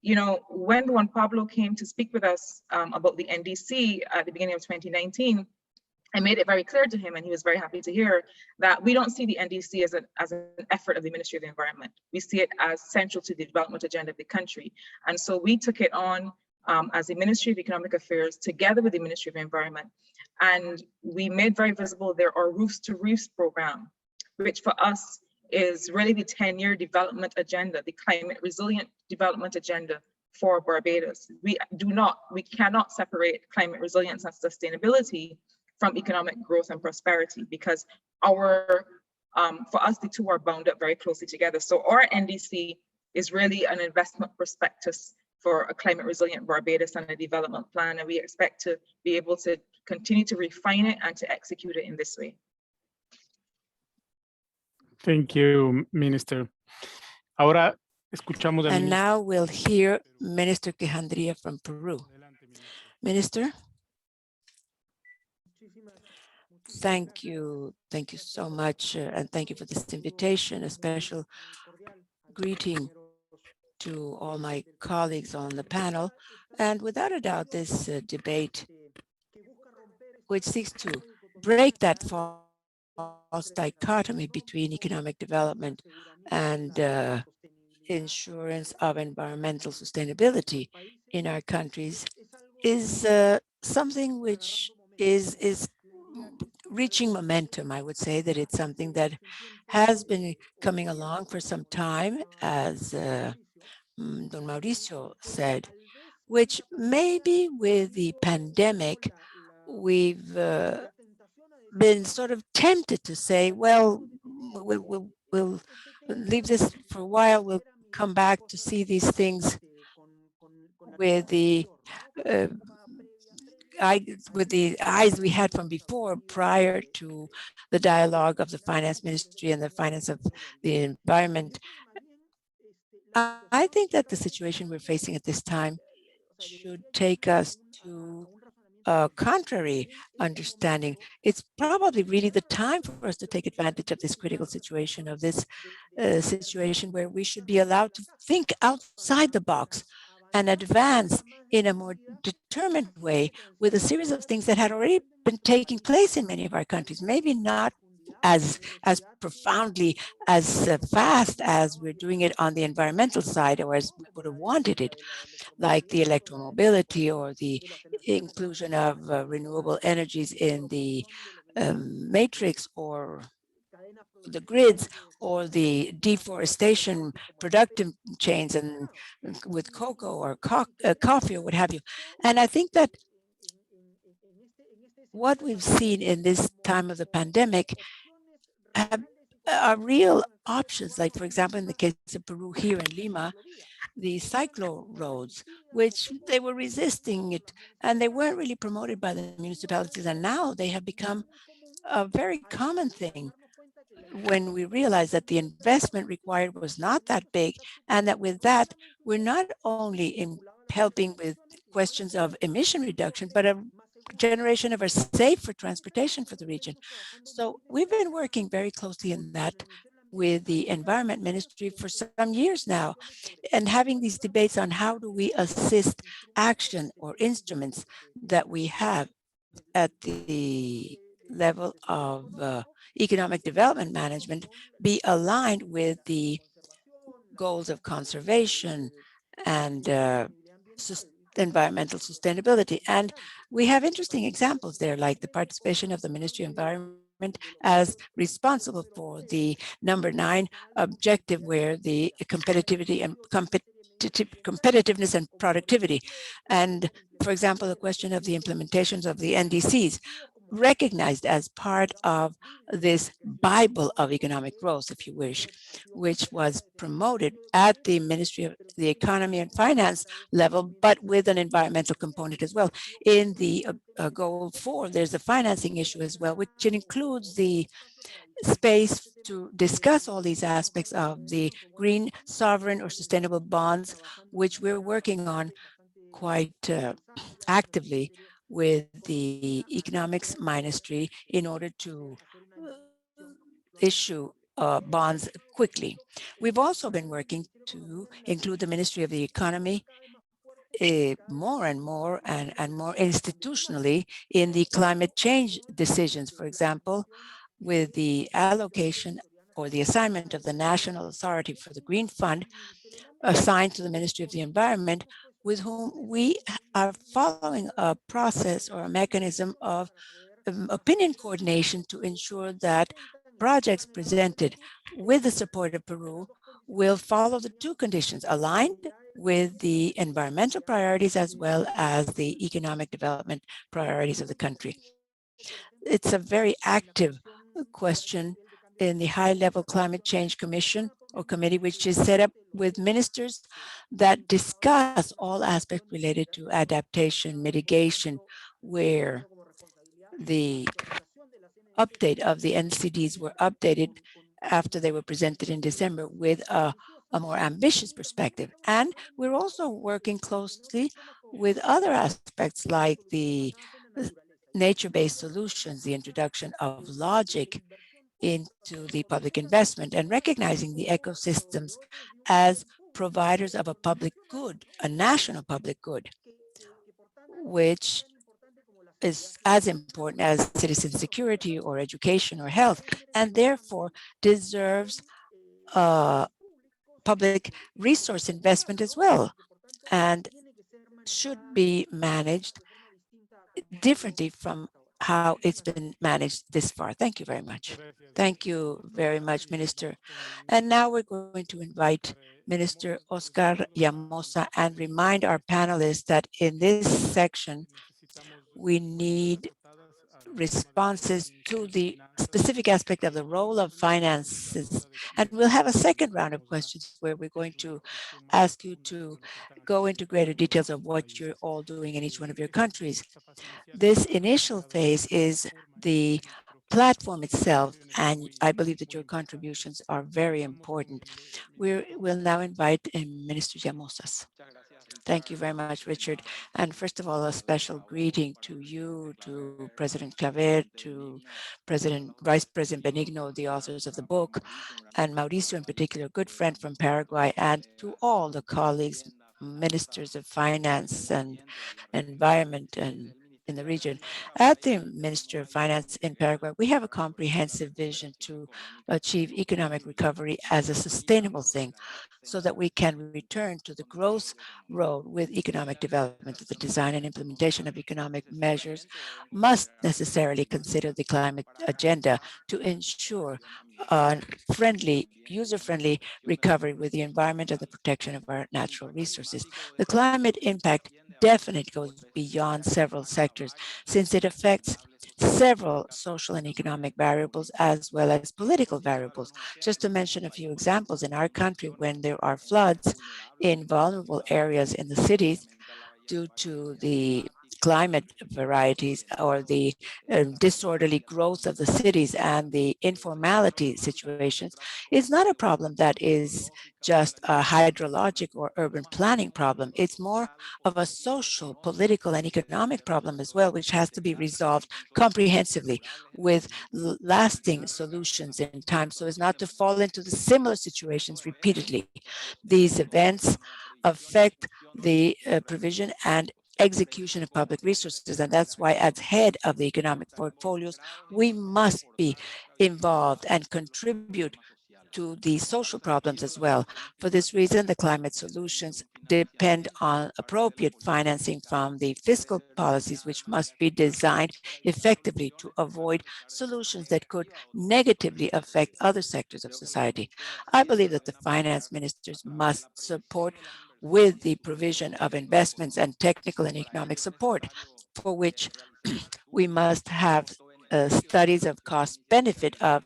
S4: you know, when Juan Pablo came to speak with us about the NDC at the beginning of 2019, I made it very clear to him, and he was very happy to hear, that we don't see the NDC as an effort of the Ministry of the Environment. We see it as central to the development agenda of the country. And so we took it on as the Ministry of Economic Affairs together with the Ministry of Environment. And we made very visible there our Roofs to Reefs program, which for us is really the 10-year development agenda, the climate resilient development agenda for Barbados. We cannot separate climate resilience and sustainability from economic growth and prosperity, because for us, the two are bound up very closely together. So our NDC is really an investment prospectus for a climate resilient Barbados and a development plan. And we expect to be able to continue to refine it and to execute it in this way.
S3: Thank you, Minister. Ahora escuchamos al
S1: And
S3: ministro.
S1: now we'll hear Minister Quijandría from Peru. Minister? Thank you. Thank you so much. And thank you for this invitation. A special greeting to all my colleagues on the panel. And without a doubt, this debate, which seeks to break that false dichotomy between economic development and insurance of environmental sustainability in our countries, is something which is reaching momentum. I would say that it's something that has been coming along for some time, as Don Mauricio said, which maybe with the pandemic, we've been sort of tempted to say, well, we'll leave this for a while, we'll come back to see these things with the eyes we had from before, prior to the dialogue of the finance ministry and the finance of the environment. I think that the situation we're facing at this time should take us to a contrary understanding. It's probably really the time for us to take advantage of this critical situation, of this situation where we should be allowed to think outside the box and advance in a more determined way with a series of things that had already been taking place in many of our countries, maybe not as profoundly, as fast as we're doing it on the environmental side, or as we would have wanted it, like the electromobility or the inclusion of renewable energies in the matrix, or the grids, or the deforestation productive chains, and with cocoa or coffee or what have you. And I think that what we've seen in this time of the pandemic are real options, like, for example, in the case of Peru here in Lima, the cyclo roads, which they were resisting it, and they weren't really promoted by the municipalities, and now they have become a very common thing when we realized that the investment required was not that big, and that with that, we're not only in helping with questions of emission reduction, but a generation of a safer transportation for the region. So we've been working very closely in that with the Environment Ministry for some years now, and having these debates on how do we assist action or instruments that we have at the level of economic development management be aligned with the goals of conservation and environmental sustainability. And we have interesting examples there, like the participation of the Ministry of Environment as responsible for the #9 objective, where the competitivity and competitiveness and productivity. And for example, the question of the implementations of the NDCs, recognized as part of this Bible of economic growth, if you wish, which was promoted at the Ministry of the Economy and Finance level, but with an environmental component as well. In the goal 4, there's a financing issue as well, which includes the space to discuss all these aspects of the green, sovereign, or sustainable bonds, which we're working on quite actively with the economics ministry in order to issue bonds quickly. We've also been working to include the Ministry of the Economy more and more and more institutionally in the climate change decisions, for example, with the allocation or the assignment of the National Authority for the Green Fund assigned to the Ministry of the Environment, with whom we are following a process or a mechanism of opinion coordination to ensure that projects presented with the support of Peru will follow the 2 conditions: aligned with the environmental priorities as well as the economic development priorities of the country. It's a very active question in the High-Level Climate Change Commission, or committee, which is set up with ministers that discuss all aspects related to adaptation, mitigation, where the update of the NCDs were updated after they were presented in December with a more ambitious perspective. And we're also working closely with other aspects like the nature-based solutions, the introduction of logic into the public investment, and recognizing the ecosystems as providers of a public good, a national public good, which is as important as citizen security or education or health, and therefore deserves public resource investment as well, and should be managed differently from how it's been managed this far. Thank you very much. Thank you very much, Minister. And now we're going to invite Minister Oscar Llamosa and remind our panelists that in this section, we need responses to the specific aspect of the role of finances. And we'll have a second round of questions where we're going to ask you to go into greater details of what you're all doing in each one of your countries. This initial phase is the platform itself, and I believe that your contributions are very important. We'll now invite Minister Llamosas. Thank you very much, Richard. And first of all, a special greeting to you, to President Claver, to Vice President Benigno, the authors of the book, and Mauricio in particular, a good friend from Paraguay, and to all the colleagues, ministers of finance and environment and in the region. At the Minister of Finance in Paraguay, we have a comprehensive vision to achieve economic recovery as a sustainable thing so that we can return to the growth road with economic development. The design and implementation of economic measures must necessarily consider the climate agenda to ensure a friendly, user-friendly recovery with the environment and the protection of our natural resources. The climate impact definitely goes beyond several sectors since it affects several social and economic variables as well as political variables. Just to mention a few examples, in our country, when there are floods in vulnerable areas in the cities due to the climate varieties or the disorderly growth of the cities and the informality situations, is not a problem that is just a hydrologic or urban planning problem. It's more of a social, political, and economic problem as well, which has to be resolved comprehensively with lasting solutions in time so as not to fall into the similar situations repeatedly. These events affect the provision and execution of public resources. And that's why as head of the economic portfolios, we must be involved and contribute to the social problems as well. For this reason, the climate solutions depend on appropriate financing from the fiscal policies, which must be designed effectively to avoid solutions that could negatively affect other sectors of society. I believe that the finance ministers must support with the provision of investments and technical and economic support, for which we must have studies of cost benefit of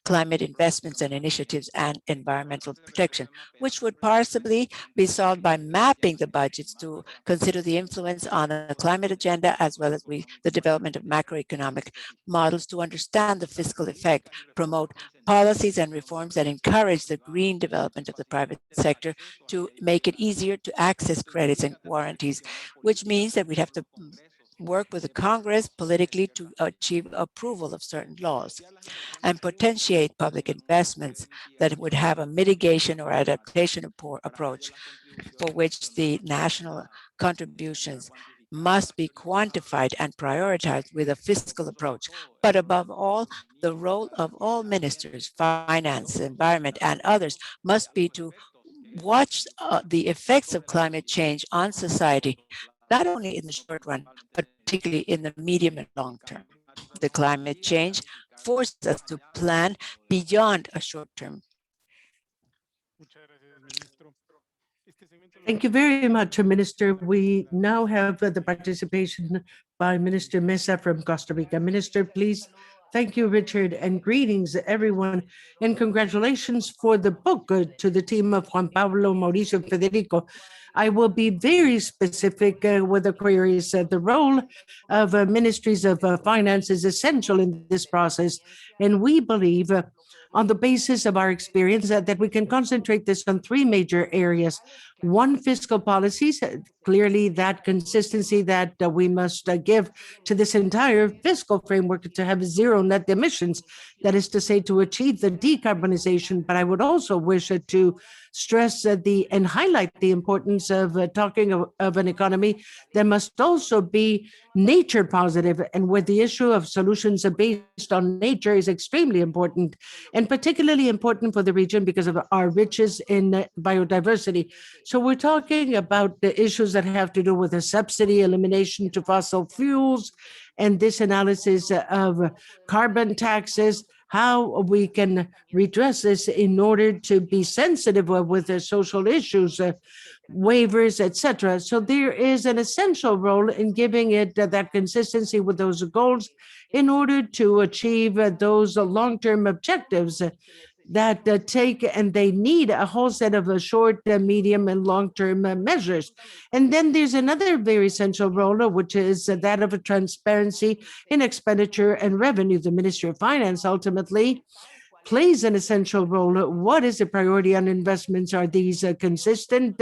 S1: climate investments and initiatives and environmental protection, which would possibly be solved by mapping the budgets to consider the influence on the climate agenda, as well as the development of macroeconomic models to understand the fiscal effect, promote policies and reforms that encourage the green development of the private sector to make it easier to access credits and warranties, which means that we'd have to work with the Congress politically to achieve approval of certain laws and potentiate public investments that would have a mitigation or adaptation approach for which the national contributions must be quantified and prioritized with a fiscal approach. But above all, the role of all ministers, finance, environment, and others must be to watch the effects of climate change on society, not only in the short run, but particularly in the medium and long term. The climate change forces us to plan beyond a short term.
S2: Thank you very much, Minister. We now have the participation by Minister Mesa from Costa Rica. Minister, please Thank you, Richard, and greetings, everyone. And congratulations for the book to the team of Juan Pablo, Mauricio, and Federico. I will be very specific with the queries. The role of ministries of finance is essential in this process. And we believe, on the basis of our experience, that we can concentrate this on three major areas. One, fiscal policies, clearly that consistency that we must give to this entire fiscal framework to have zero net emissions, that is to say, to achieve the decarbonization. But I would also wish to stress and highlight the importance of talking of an economy that must also be nature positive, and where the issue of solutions based on nature is extremely important, and particularly important for the region because of our riches in biodiversity. So we're talking about the issues that have to do with the subsidy elimination to fossil fuels, and this analysis of carbon taxes, how we can redress this in order to be sensitive with the social issues, waivers, etc. So there is an essential role in giving it that consistency with those goals in order to achieve those long-term objectives that take, and they need a whole set of short, medium, and long-term measures. And then there's another very essential role, which is that of transparency in expenditure and revenue. The Ministry of Finance ultimately plays an essential role. What is the priority on investments? Are these consistent,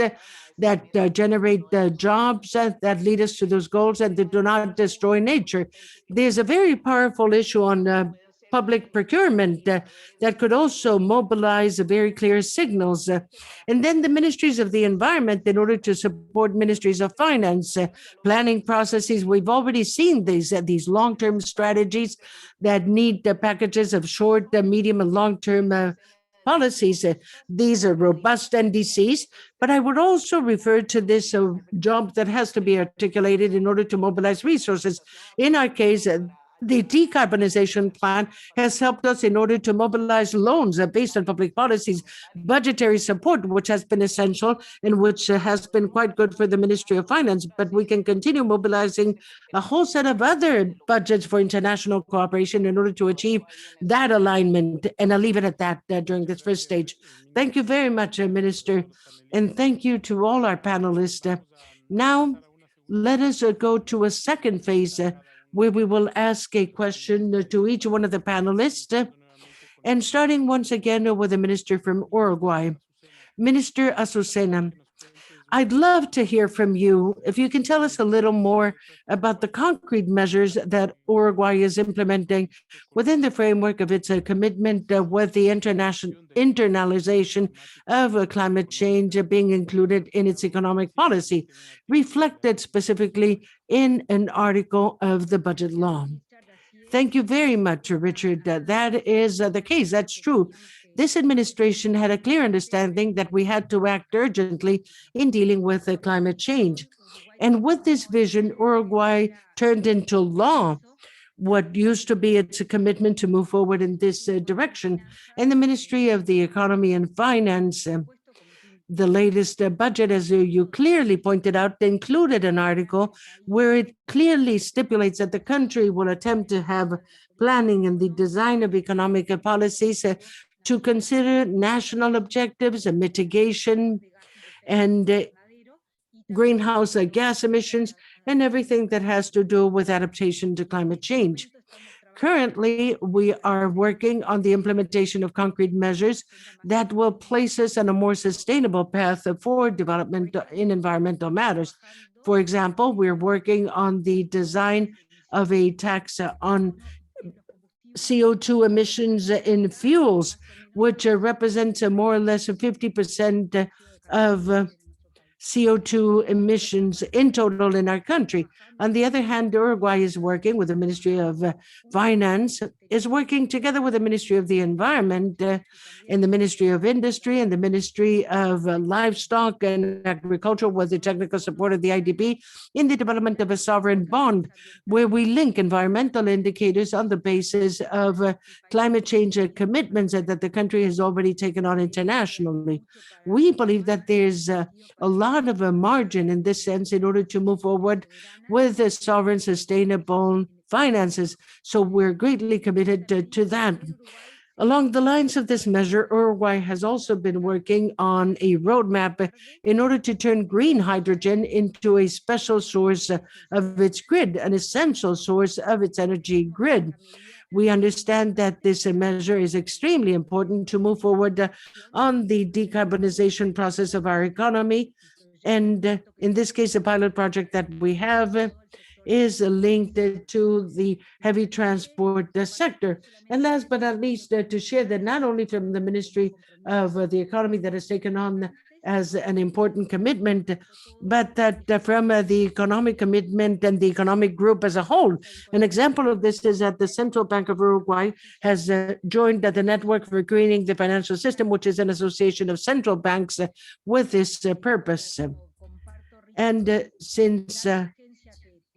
S2: that generate jobs that lead us to those goals and that do not destroy nature? There's a very powerful issue on public procurement that could also mobilize very clear signals. And then the ministries of the environment, in order to support ministries of finance, planning processes. We've already seen these long-term strategies that need packages of short, medium, and long-term policies. These are robust NDCs, but I would also refer to this job that has to be articulated in order to mobilize resources. In our case, the decarbonization plan has helped us in order to mobilize loans based on public policies, budgetary support, which has been essential and which has been quite good for the Ministry of Finance. But we can continue mobilizing a whole set of other budgets for international cooperation in order to achieve that alignment. And I'll leave it at that during this first stage. Thank you very much, Minister. And thank you to all our panelists. Now, let us go to a second phase where we will ask a question to each one of the panelists. And starting once again with the minister from Uruguay, Minister Azucena, I'd love to hear from you if you can tell us a little more about the concrete measures that Uruguay is implementing within the framework of its commitment with the internalization of climate change being included in its economic policy, reflected specifically in an article of the budget law. Thank you very much, Richard. That is the case. That's true. This administration had a clear understanding that we had to act urgently in dealing with climate change. And with this vision, Uruguay turned into law what used to be its commitment to move forward in this direction. And the Ministry of the Economy and Finance, the latest budget, as you clearly pointed out, included an article where it clearly stipulates that the country will attempt to have planning and the design of economic policies to consider national objectives and mitigation and greenhouse gas emissions and everything that has to do with adaptation to climate change. Currently, we are working on the implementation of concrete measures that will place us on a more sustainable path for development in environmental matters. For example, we're working on the design of a tax on CO2 emissions in fuels, which represents more or less 50% of CO2 emissions in total in our country. On the other hand, Uruguay is working with the Ministry of Finance, is working together with the Ministry of the Environment and the Ministry of Industry and the Ministry of Livestock and Agriculture with the technical support of the IDB in the development of a sovereign bond, where we link environmental indicators on the basis of climate change commitments that the country has already taken on internationally. We believe that there's a lot of a margin in this sense in order to move forward with a sovereign, sustainable, finances. So we're greatly committed to that. Along the lines of this measure, Uruguay has also been working on a roadmap in order to turn green hydrogen into a special source of its grid, an essential source of its energy grid. We understand that this measure is extremely important to move forward on the decarbonization process of our economy. And in this case, the pilot project that we have is linked to the heavy transport sector. And last but not least, to share that not only from the Ministry of the Economy that has taken on as an important commitment, but that from the economic commitment and the economic group as a whole. An example of this is that the Central Bank of Uruguay has joined the Network for Greening the Financial System, which is an association of central banks with this purpose. And since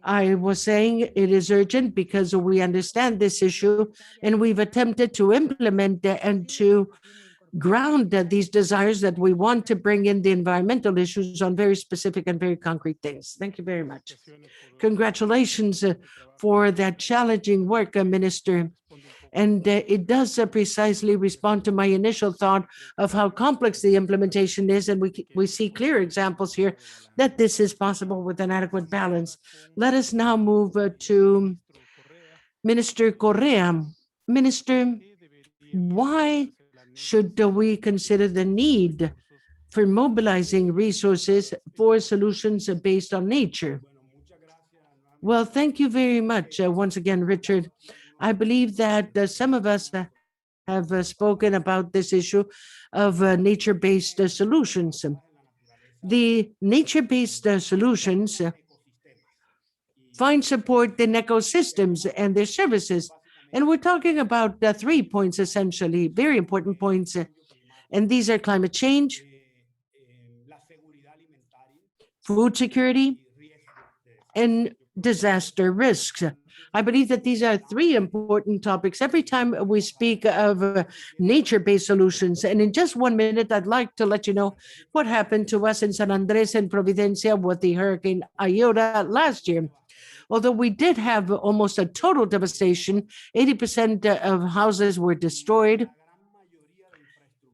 S2: I was saying it is urgent because we understand this issue and we've attempted to implement and to ground these desires that we want to bring in the environmental issues on very specific and very concrete things. Thank you very much. Congratulations for that challenging work, Minister. And it does precisely respond to my initial thought of how complex the implementation is. And we see clear examples here that this is possible with an adequate balance. Let us now move to Minister Correa. Minister, why should we consider the need for mobilizing resources for solutions based on nature? Well, thank you very much once again, Richard. I believe that some of us have spoken about this issue of nature-based solutions. The nature-based solutions find support in ecosystems and their services. And we're talking about 3 points, essentially, very important points. And these are climate change, food security, and disaster risks. I believe that these are 3 important topics every time we speak of nature-based solutions. And in just 1 minute, I'd like to let you know what happened to us in San Andres and Providencia with the Hurricane Iota last year. Although we did have almost a total devastation, 80% of houses were destroyed.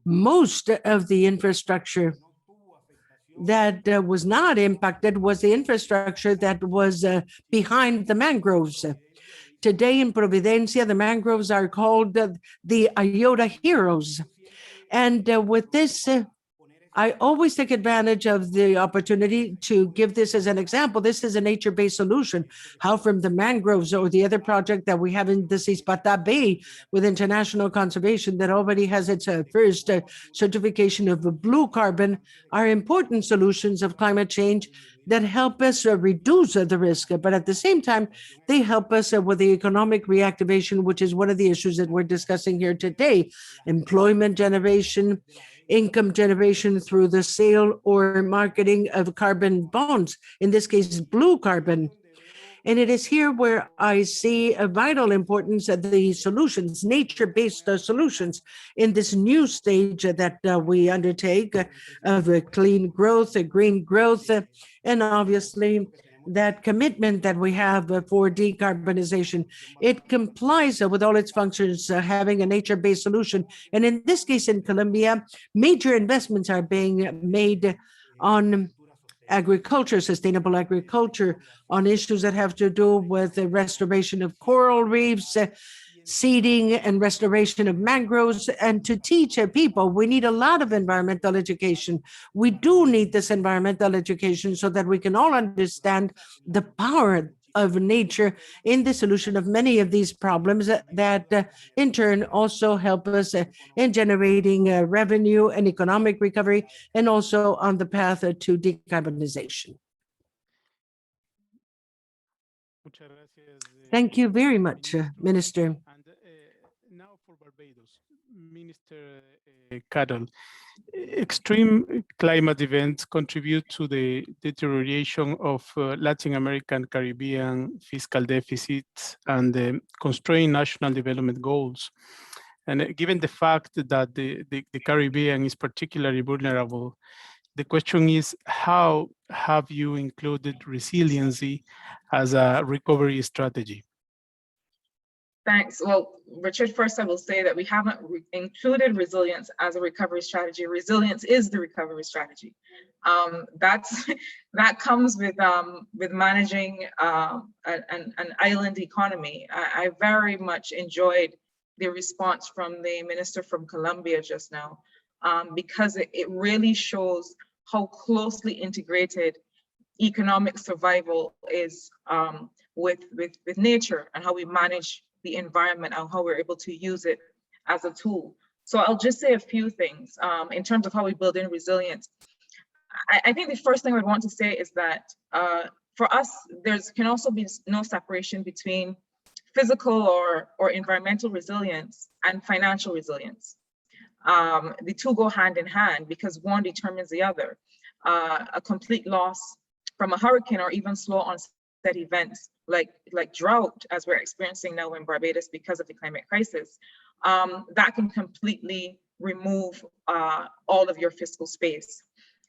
S2: Most of the infrastructure that was not impacted was the infrastructure that was behind the mangroves. Today in Providencia, the mangroves are called the Iota heroes. And with this, I always take advantage of the opportunity to give this as an example. This is a nature-based solution. How from the mangroves or the other project that we have in the Cispata Bay with international conservation that already has its first certification of blue carbon are important solutions of climate change that help us reduce the risk. But at the same time, they help us with the economic reactivation, which is one of the issues that we're discussing here today. Employment generation, income generation through the sale or marketing of carbon bonds, in this case, blue carbon. And it is here where I see a vital importance of the solutions, nature-based solutions in this new stage that we undertake of clean growth, green growth, and obviously that commitment that we have for decarbonization. It complies with all its functions, having a nature-based solution. And in this case, in Colombia, major investments are being made on agriculture, sustainable agriculture, on issues that have to do with the restoration of coral reefs, seeding and restoration of mangroves, and to teach people. We need a lot of environmental education. We do need this environmental education so that we can all understand the power of nature in the solution of many of these problems that in turn also help us in generating revenue and economic recovery, and also on the path to decarbonization. Thank you very much, Minister.
S3: And now for Barbados, Minister Carroll, extreme climate events contribute to the deterioration of Latin American Caribbean fiscal deficits and constrain national development goals. And given the fact that the Caribbean is particularly vulnerable, the question is, how have you included resiliency as a recovery strategy?
S4: Thanks. Well, Richard, first I will say that we haven't included resilience as a recovery strategy. Resilience is the recovery strategy. That comes with managing an island economy. I very much enjoyed the response from the minister from Colombia just now, because it really shows how closely integrated economic survival is with nature, and how we manage the environment and how we're able to use it as a tool. So I'll just say a few things in terms of how we build in resilience. I think the first thing I would want to say is that for us, can also be no separation between physical or environmental resilience and financial resilience. The two go hand in hand because one determines the other. A complete loss from a hurricane or even slow onset events like drought, as we're experiencing now in Barbados because of the climate crisis, that can completely remove all of your fiscal space.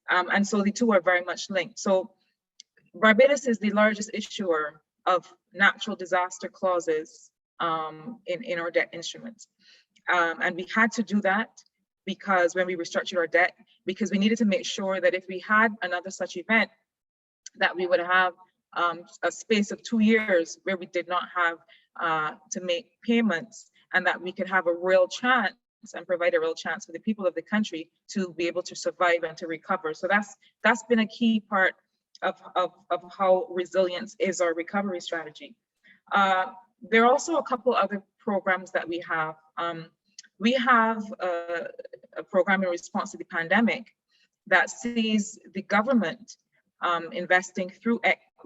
S4: And so the two are very much linked. So Barbados is the largest issuer of natural disaster clauses in our debt instruments. And we had to do that because when we restructured our debt, because we needed to make sure that if we had another such event, that we would have a space of 2 years where we did not have to make payments, and that we could have a real chance and provide a real chance for the people of the country to be able to survive and to recover. So that's been a key part of how resilience is our recovery strategy. There are also a couple other programs that we have. We have a program in response to the pandemic that sees the government investing through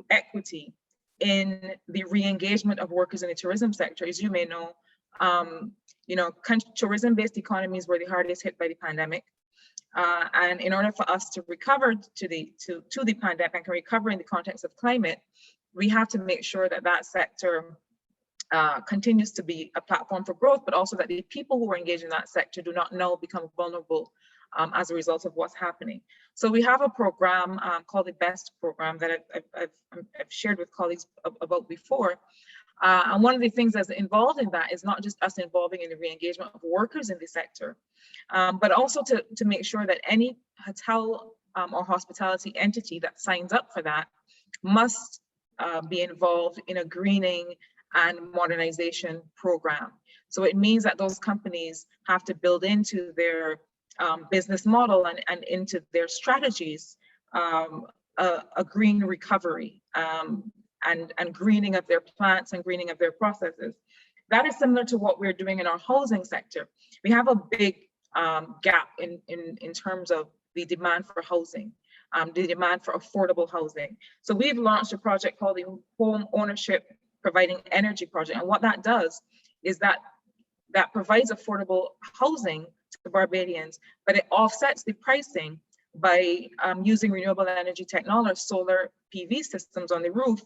S4: equity in the re-engagement of workers in the tourism sector. As you may know, tourism-based economies were the hardest hit by the pandemic. And in order for us to recover to the pandemic and recover in the context of climate, we have to make sure that that sector continues to be a platform for growth, but also that the people who are engaged in that sector do not now become vulnerable as a result of what's happening. So we have a program called the BEST program that I've shared with colleagues about before. And one of the things that's involved in that is not just us involving in the re-engagement of workers in the sector, but also to make sure that any hotel or hospitality entity that signs up for that must be involved in a greening and modernization program. So it means that those companies have to build into their business model and into their strategies a green recovery and greening of their plants and greening of their processes. That is similar to what we're doing in our housing sector. We have a big gap in terms of the demand for housing, the demand for affordable housing. So we've launched a project called the Home Ownership Providing Energy Project. And what that does is that provides affordable housing to Barbadians, but it offsets the pricing by using renewable energy technology, solar PV systems on the roof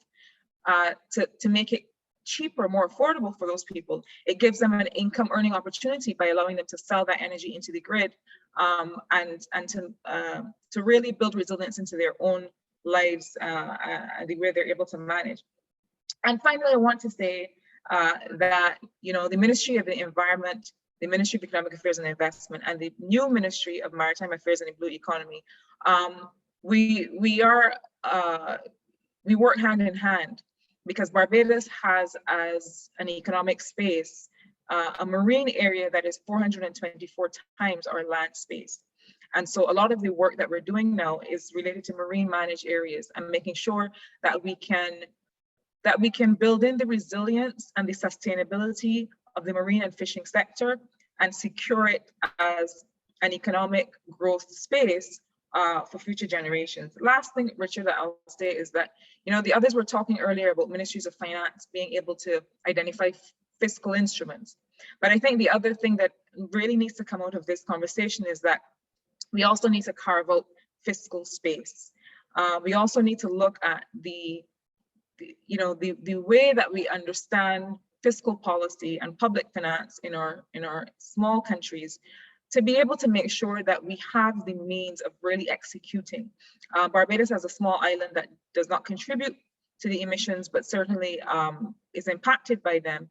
S4: to make it cheaper, more affordable for those people. It gives them an income earning opportunity by allowing them to sell that energy into the grid and to really build resilience into their own lives and the way they're able to manage. And finally, I want to say that the Ministry of the Environment, the Ministry of Economic Affairs and Investment, and the new Ministry of Maritime Affairs and the Blue Economy, we work hand in hand, because Barbados has as an economic space a marine area that is 424 times our land space. And so a lot of the work that we're doing now is related to marine managed areas and making sure that we can build in the resilience and the sustainability of the marine and fishing sector and secure it as an economic growth space for future generations. Last thing, Richard, that I'll say is that, the others were talking earlier about ministries of finance being able to identify fiscal instruments. But I think the other thing that really needs to come out of this conversation is that we also need to carve out fiscal space. We also need to look at the way that we understand fiscal policy and public finance in our small countries, to be able to make sure that we have the means of really executing. Barbados as a small island that does not contribute to the emissions, but certainly is impacted by them.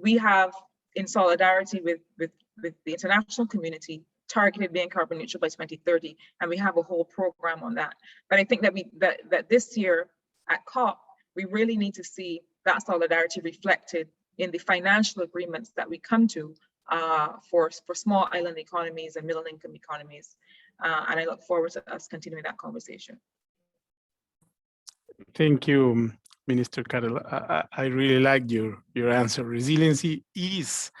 S4: we have, in solidarity with the international community, targeted being carbon neutral by 2030, and we have a whole program on that. But I think that this year at COP, we really need to see that solidarity reflected in the financial agreements that we come to for small island economies and middle income economies. And I look forward to us continuing that conversation.
S3: Thank you, Minister Carol. I really like your answer. Resiliency is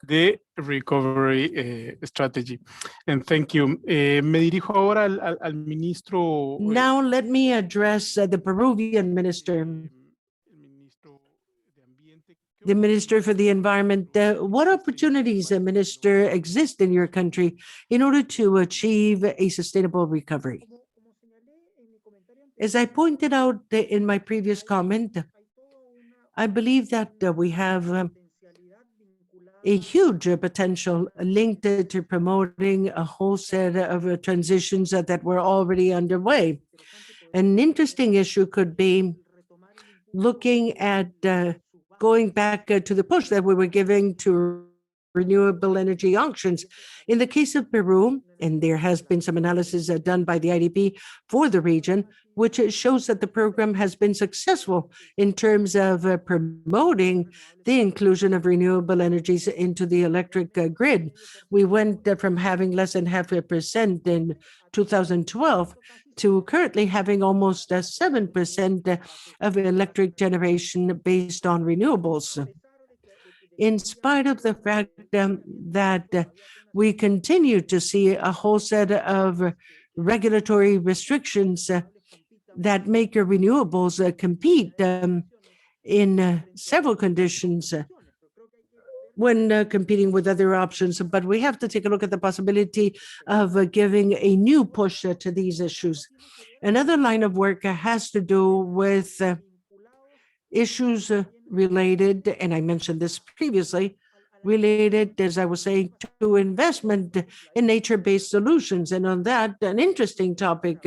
S3: the recovery strategy. And thank you. Me dirijo ahora al ministro.
S2: Now let me address the Peruvian minister, the Minister for the Environment. What opportunities, Minister, exist in your country in order to achieve a sustainable recovery? As I pointed out in my previous comment, I believe that we have a huge potential linked to promoting a whole set of transitions that were already underway. An interesting issue could be looking at going back to the push that we were giving to renewable energy auctions. In the case of Peru, and there has been some analysis done by the IDB for the region, which shows that the program has been successful in terms of promoting the inclusion of renewable energies into the electric grid. We went from having less than 0.5% in 2012 to currently having almost 7% of electric generation based on renewables. In spite of the fact that we continue to see a whole set of regulatory restrictions that make renewables compete in several conditions when competing with other options. But we have to take a look at the possibility of giving a new push to these issues. Another line of work has to do with issues related, and I mentioned this previously, related, as I was saying, to investment in nature-based solutions. And on that, an interesting topic,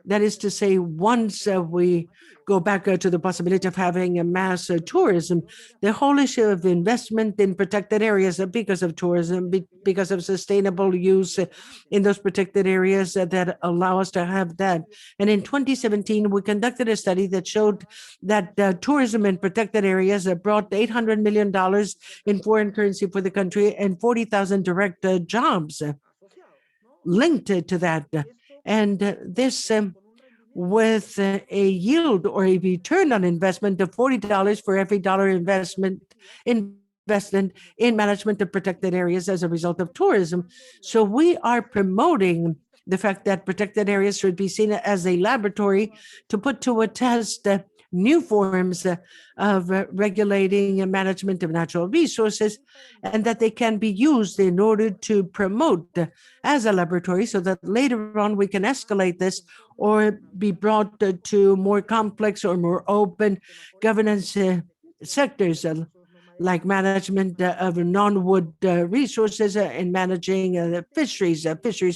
S2: that is to say, once we go back to the possibility of having a mass tourism, the whole issue of investment in protected areas because of tourism, because of sustainable use in those protected areas that allow us to have that. And in 2017, we conducted a study that showed that tourism in protected areas brought $800 million in foreign currency for the country and 40,000 direct jobs linked to that. And this with a yield or a return on investment of $40 for every dollar investment in management of protected areas as a result of tourism. So we are promoting the fact that protected areas should be seen as a laboratory to put to a test new forms of regulating and management of natural resources, and that they can be used in order to promote as a laboratory so that later on we can escalate this or be brought to more complex or more open governance sectors like management of non-wood resources and managing fisheries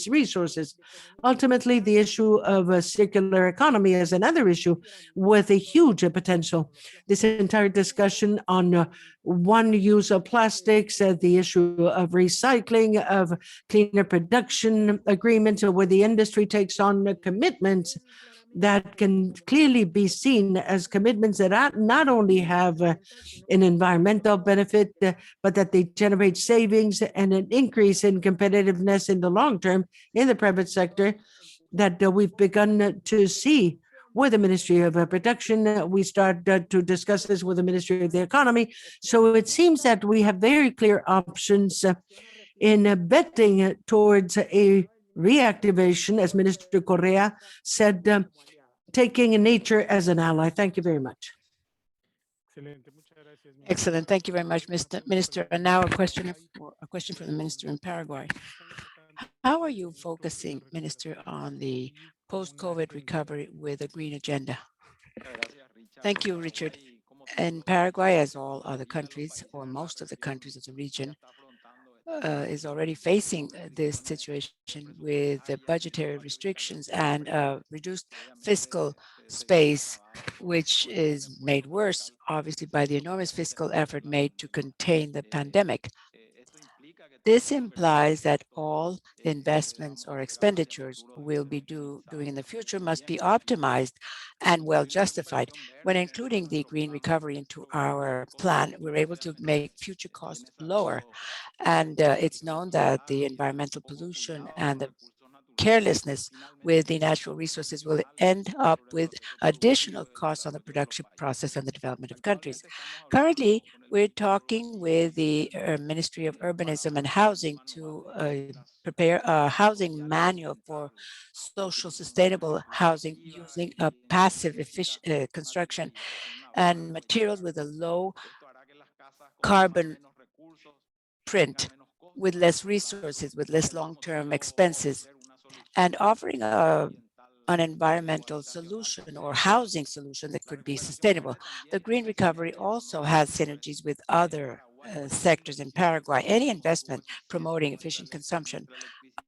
S2: resources. Ultimately, the issue of circular economy is another issue with a huge potential. This entire discussion on one use of plastics, the issue of recycling, of cleaner production agreements, where the industry takes on commitments that can clearly be seen as commitments that not only have an environmental benefit, but that they generate savings and an increase in competitiveness in the long term in the private sector that we've begun to see with the Ministry of Production. We started to discuss this with the Ministry of the Economy. So it seems that we have very clear options in betting towards a reactivation, as Minister Correa said, taking nature as an ally. Thank you very much.
S1: Excellent. Thank you very much, Mr. Minister. And now a question for the Minister in Paraguay. How are you focusing, Minister, on the post-COVID recovery with a green agenda? Thank you, Richard. In Paraguay, as all other countries, or most of the countries of the region, is already facing this situation with the budgetary restrictions and reduced fiscal space, which is made worse, obviously, by the enormous fiscal effort made to contain the pandemic. This implies that all investments or expenditures will be doing in the future must be optimized and well justified. When including the green recovery into our plan, we're able to make future costs lower. And it's known that the environmental pollution and the carelessness with the natural resources will end up with additional costs on the production process and the development of countries. Currently, we're talking with the Ministry of Urbanism and Housing to prepare a housing manual for social sustainable housing using a passive construction and materials with a low carbon print, with less resources, with less long-term expenses, and offering an environmental solution or housing solution that could be sustainable. The green recovery also has synergies with other sectors in Paraguay. Any investment promoting efficient consumption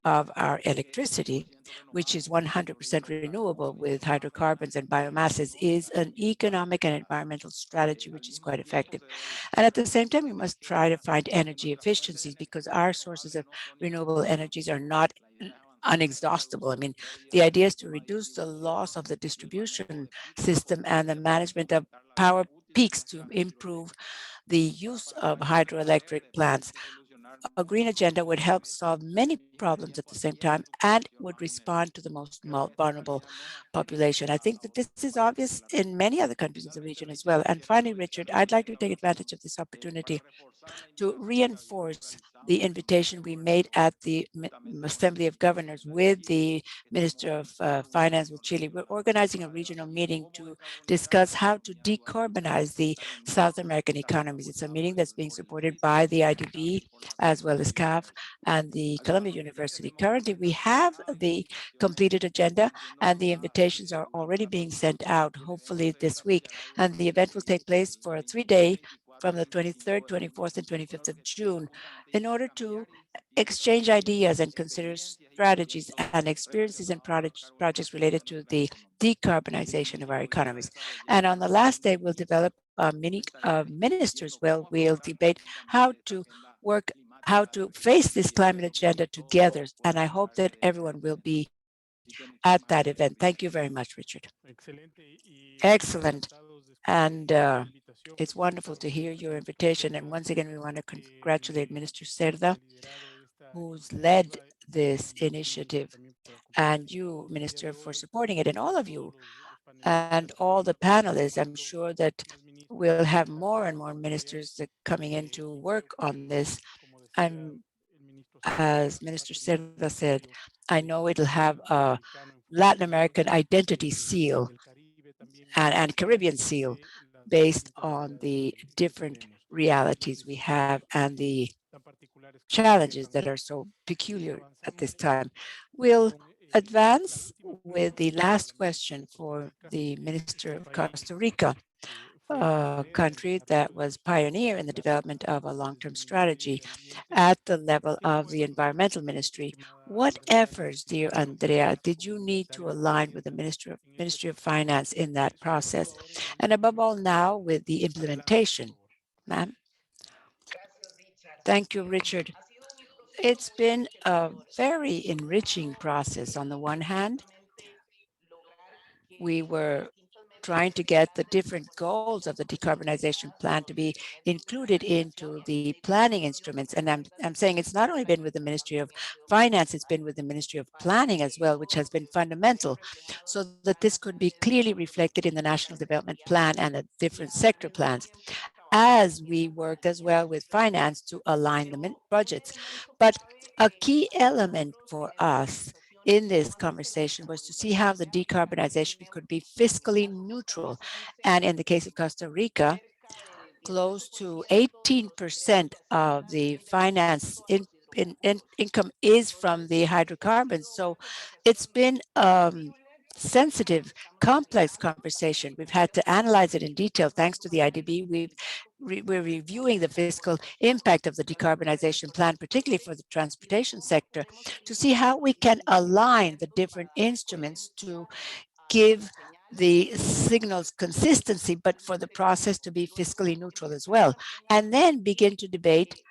S1: of our electricity, which is 100% renewable with hydrocarbons and biomasses, is an economic and environmental strategy which is quite effective. And at the same time, we must try to find energy efficiencies because our sources of renewable energies are not unexhaustible. I mean, the idea is to reduce the loss of the distribution system and the management of power peaks to improve the use of hydroelectric plants. A green agenda would help solve many problems at the same time and would respond to the most vulnerable population. I think that this is obvious in many other countries of the region as well. And finally, Richard, I'd like to take advantage of this opportunity to reinforce the invitation we made at the Assembly of Governors with the Minister of Finance with Chile. We're organizing a regional meeting to discuss how to decarbonize the South American economies. It's a meeting that's being supported by the IDB as well as CAF and the Columbia University. Currently, we have the completed agenda and the invitations are already being sent out, hopefully this week. And the event will take place for a 3-day from the 23rd, 24th, and 25th of June in order to exchange ideas and consider strategies and experiences and projects related to the decarbonization of our economies. And on the last day, we'll develop a mini ministers we'll debate how to work, how to face this climate agenda together. And I hope that everyone will be at that event. Thank you very much, Richard. Excellent. And it's wonderful to hear your invitation. And once again, we want to congratulate Minister Cerda, who's led this initiative, and you, Minister, for supporting it, and all of you, and all the panelists. I'm sure that we'll have more and more ministers that coming in to work on this. I'm, as Minister Cerda said, I know it'll have a Latin American identity seal and Caribbean seal based on the different realities we have and the challenges that are so peculiar at this time. We'll advance with the last question for the Minister of Costa Rica, a country that was pioneer in the development of a long-term strategy at the level of the Environmental Ministry. What efforts, dear Andrea, did you need to align with the Ministry of Finance in that process? And above all now with the implementation, ma'am? Thank you, Richard. It's been a very enriching process. On the one hand, we were trying to get the different goals of the decarbonization plan to be included into the planning instruments. And I'm saying it's not only been with the Ministry of Finance, it's been with the Ministry of Planning as well, which has been fundamental, so that this could be clearly reflected in the National Development Plan and the different sector plans, as we worked as well with finance to align the budgets. But a key element for us in this conversation was to see how the decarbonization could be fiscally neutral. And in the case of Costa Rica, close to 18% of the finance income is from the hydrocarbons. So it's been sensitive, complex conversation. We've had to analyze it in detail. Thanks to the IDB, we've we're reviewing the fiscal impact of the decarbonization plan, particularly for the transportation sector, to see how we can align the different instruments to give the signals consistency, but for the process to be fiscally neutral as well, and then begin to debate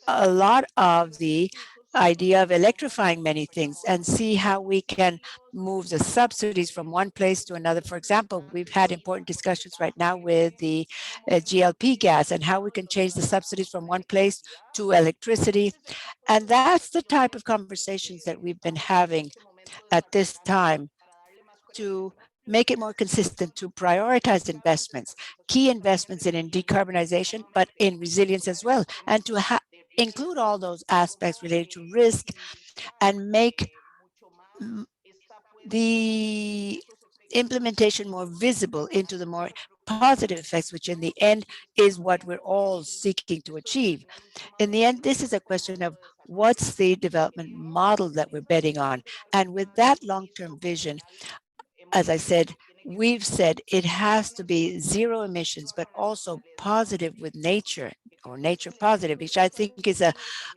S1: a lot of the idea of electrifying many things and see how we can move the subsidies from one place to another. For example, we've had important discussions right now with the GLP gas and how we can change the subsidies from one place to electricity. And that's the type of conversations that we've been having at this time to make it more consistent, to prioritize investments, key investments in decarbonization, but in resilience as well, and to include all those aspects related to risk and make the implementation more visible into the more positive effects, which in the end is what we're all seeking to achieve. In the end, this is a question of what's the development model that we're betting on. And with that long-term vision, as I said, we've said it has to be zero emissions, but also positive with nature or nature positive, which I think is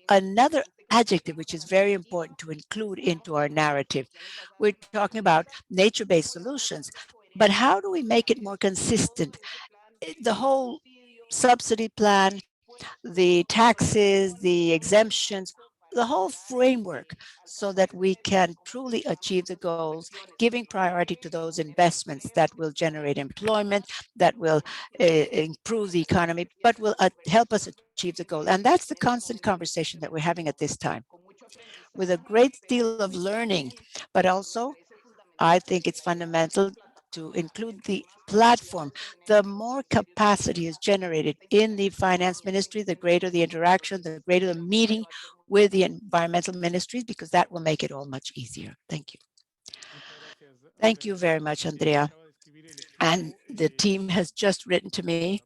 S1: another adjective which is very important to include into our narrative. We're talking about nature-based solutions, but how do we make it more consistent? The whole subsidy plan, the taxes, the exemptions, the whole framework so that we can truly achieve the goals, giving priority to those investments that will generate employment, that will improve the economy, but will help us achieve the goal. And that's the constant conversation that we're having at this time with a great deal of learning, but also I think it's fundamental to include the platform. The more capacity is generated in the finance ministry, the greater the interaction, the greater the meeting with the environmental ministries, because that will make it all much easier. Thank you. Thank you very much, Andrea. And the team has just written to me.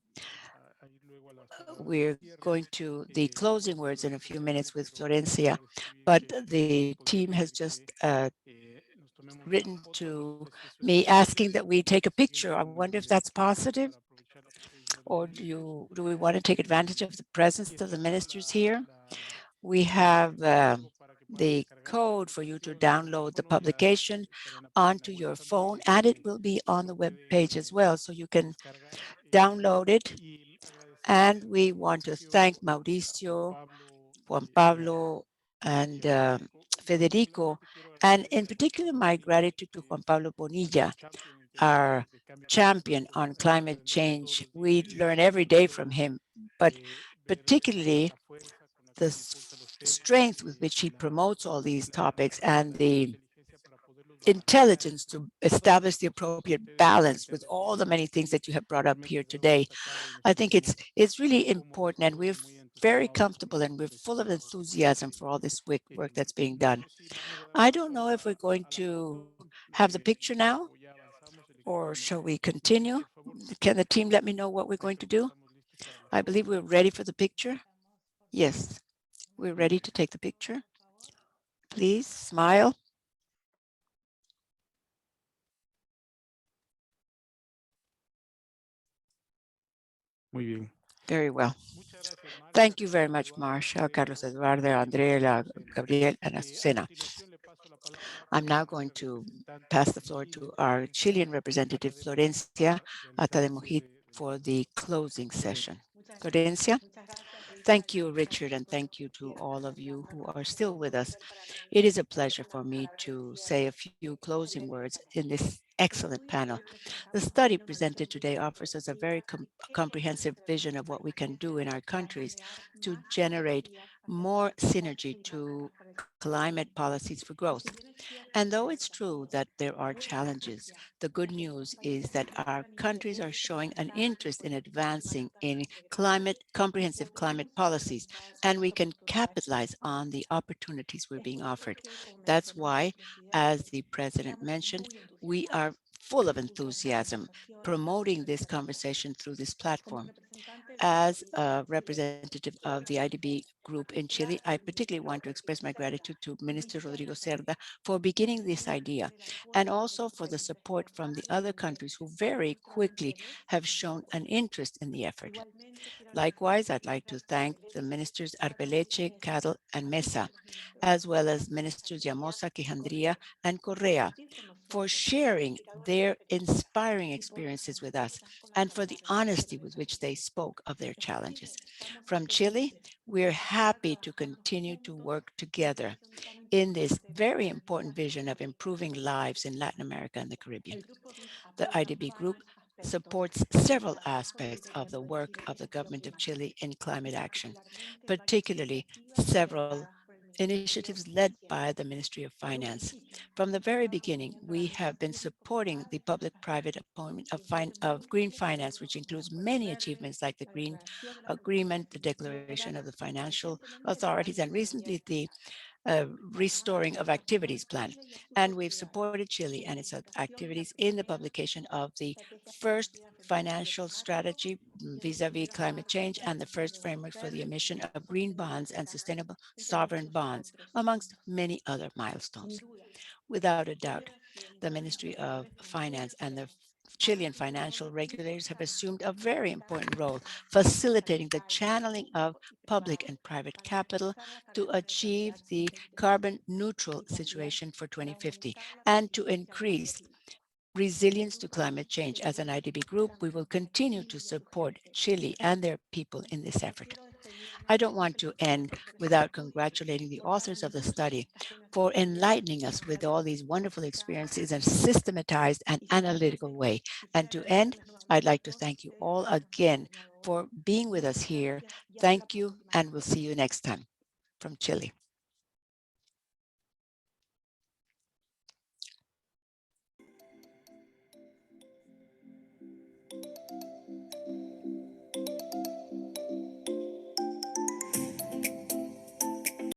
S1: We're going to the closing words in a few minutes with Florencia, but the team has just written to me asking that we take a picture. I wonder if that's positive, or do we want to take advantage of the presence of the ministers here? We have the code for you to download the publication onto your phone, and it will be on the web page as well, so you can download it. And we want to thank Mauricio, Juan Pablo, and Federico, and in particular, my gratitude to Juan Pablo Bonilla, our champion on climate change. We learn every day from him, but particularly the strength with which he promotes all these topics and the intelligence to establish the appropriate balance with all the many things that you have brought up here today. I think it's really important, and we're very comfortable and we're full of enthusiasm for all this work that's being done. I don't know if we're going to have the picture now, or shall we continue? Can the team let me know what we're going to do? I believe we're ready for the picture. Yes, we're ready to take the picture. Please smile.
S3: Muy bien.
S1: Very well. Thank you very much, Marcia, Carlos Eduardo, Andrea, Gabriel, and Azucena. I'm now going to pass the floor to our Chilean representative, Florencia Atademujit, for the closing session. Florencia? Thank you, Richard, and thank you to all of you who are still with us. It is a pleasure for me to say a few closing words in this excellent panel. The study presented today offers us a very comprehensive vision of what we can do in our countries to generate more synergy to climate policies for growth. And though it's true that there are challenges, the good news is that our countries are showing an interest in advancing in comprehensive climate policies, and we can capitalize on the opportunities we're being offered. That's why, as the president mentioned, we are full of enthusiasm promoting this conversation through this platform. As a representative of the IDB group in Chile, I particularly want to express my gratitude to Minister Rodrigo Cerda for beginning this idea, and also for the support from the other countries who very quickly have shown an interest in the effort. Likewise, I'd like to thank the ministers Arbeleche, Cadel, and Mesa, as well as ministers Llamosa, Quijandría, and Correa, for sharing their inspiring experiences with us and for the honesty with which they spoke of their challenges. From Chile, we're happy to continue to work together in this very important vision of improving lives in Latin America and the Caribbean. The IDB group supports several aspects of the work of the government of Chile in climate action, particularly several initiatives led by the Ministry of Finance. From the very beginning, we have been supporting the public-private appointment of green finance, which includes many achievements like the Green Agreement, the Declaration of the Financial Authorities, and recently the restoring of activities plan. And we've supported Chile and its activities in the publication of the first financial strategy vis-a-vis climate change and the first framework for the emission of green bonds and sustainable sovereign bonds, amongst many other milestones. Without a doubt, the Ministry of Finance and the Chilean financial regulators have assumed a very important role facilitating the channeling of public and private capital to achieve the carbon neutral situation for 2050 and to increase resilience to climate change. As an IDB group, we will continue to support Chile and their people in this effort. I don't want to end without congratulating the authors of the study for enlightening us with all these wonderful experiences in a systematized and analytical way. And to end, I'd like to thank you all again for being with us here. Thank you, and we'll see you next time from Chile.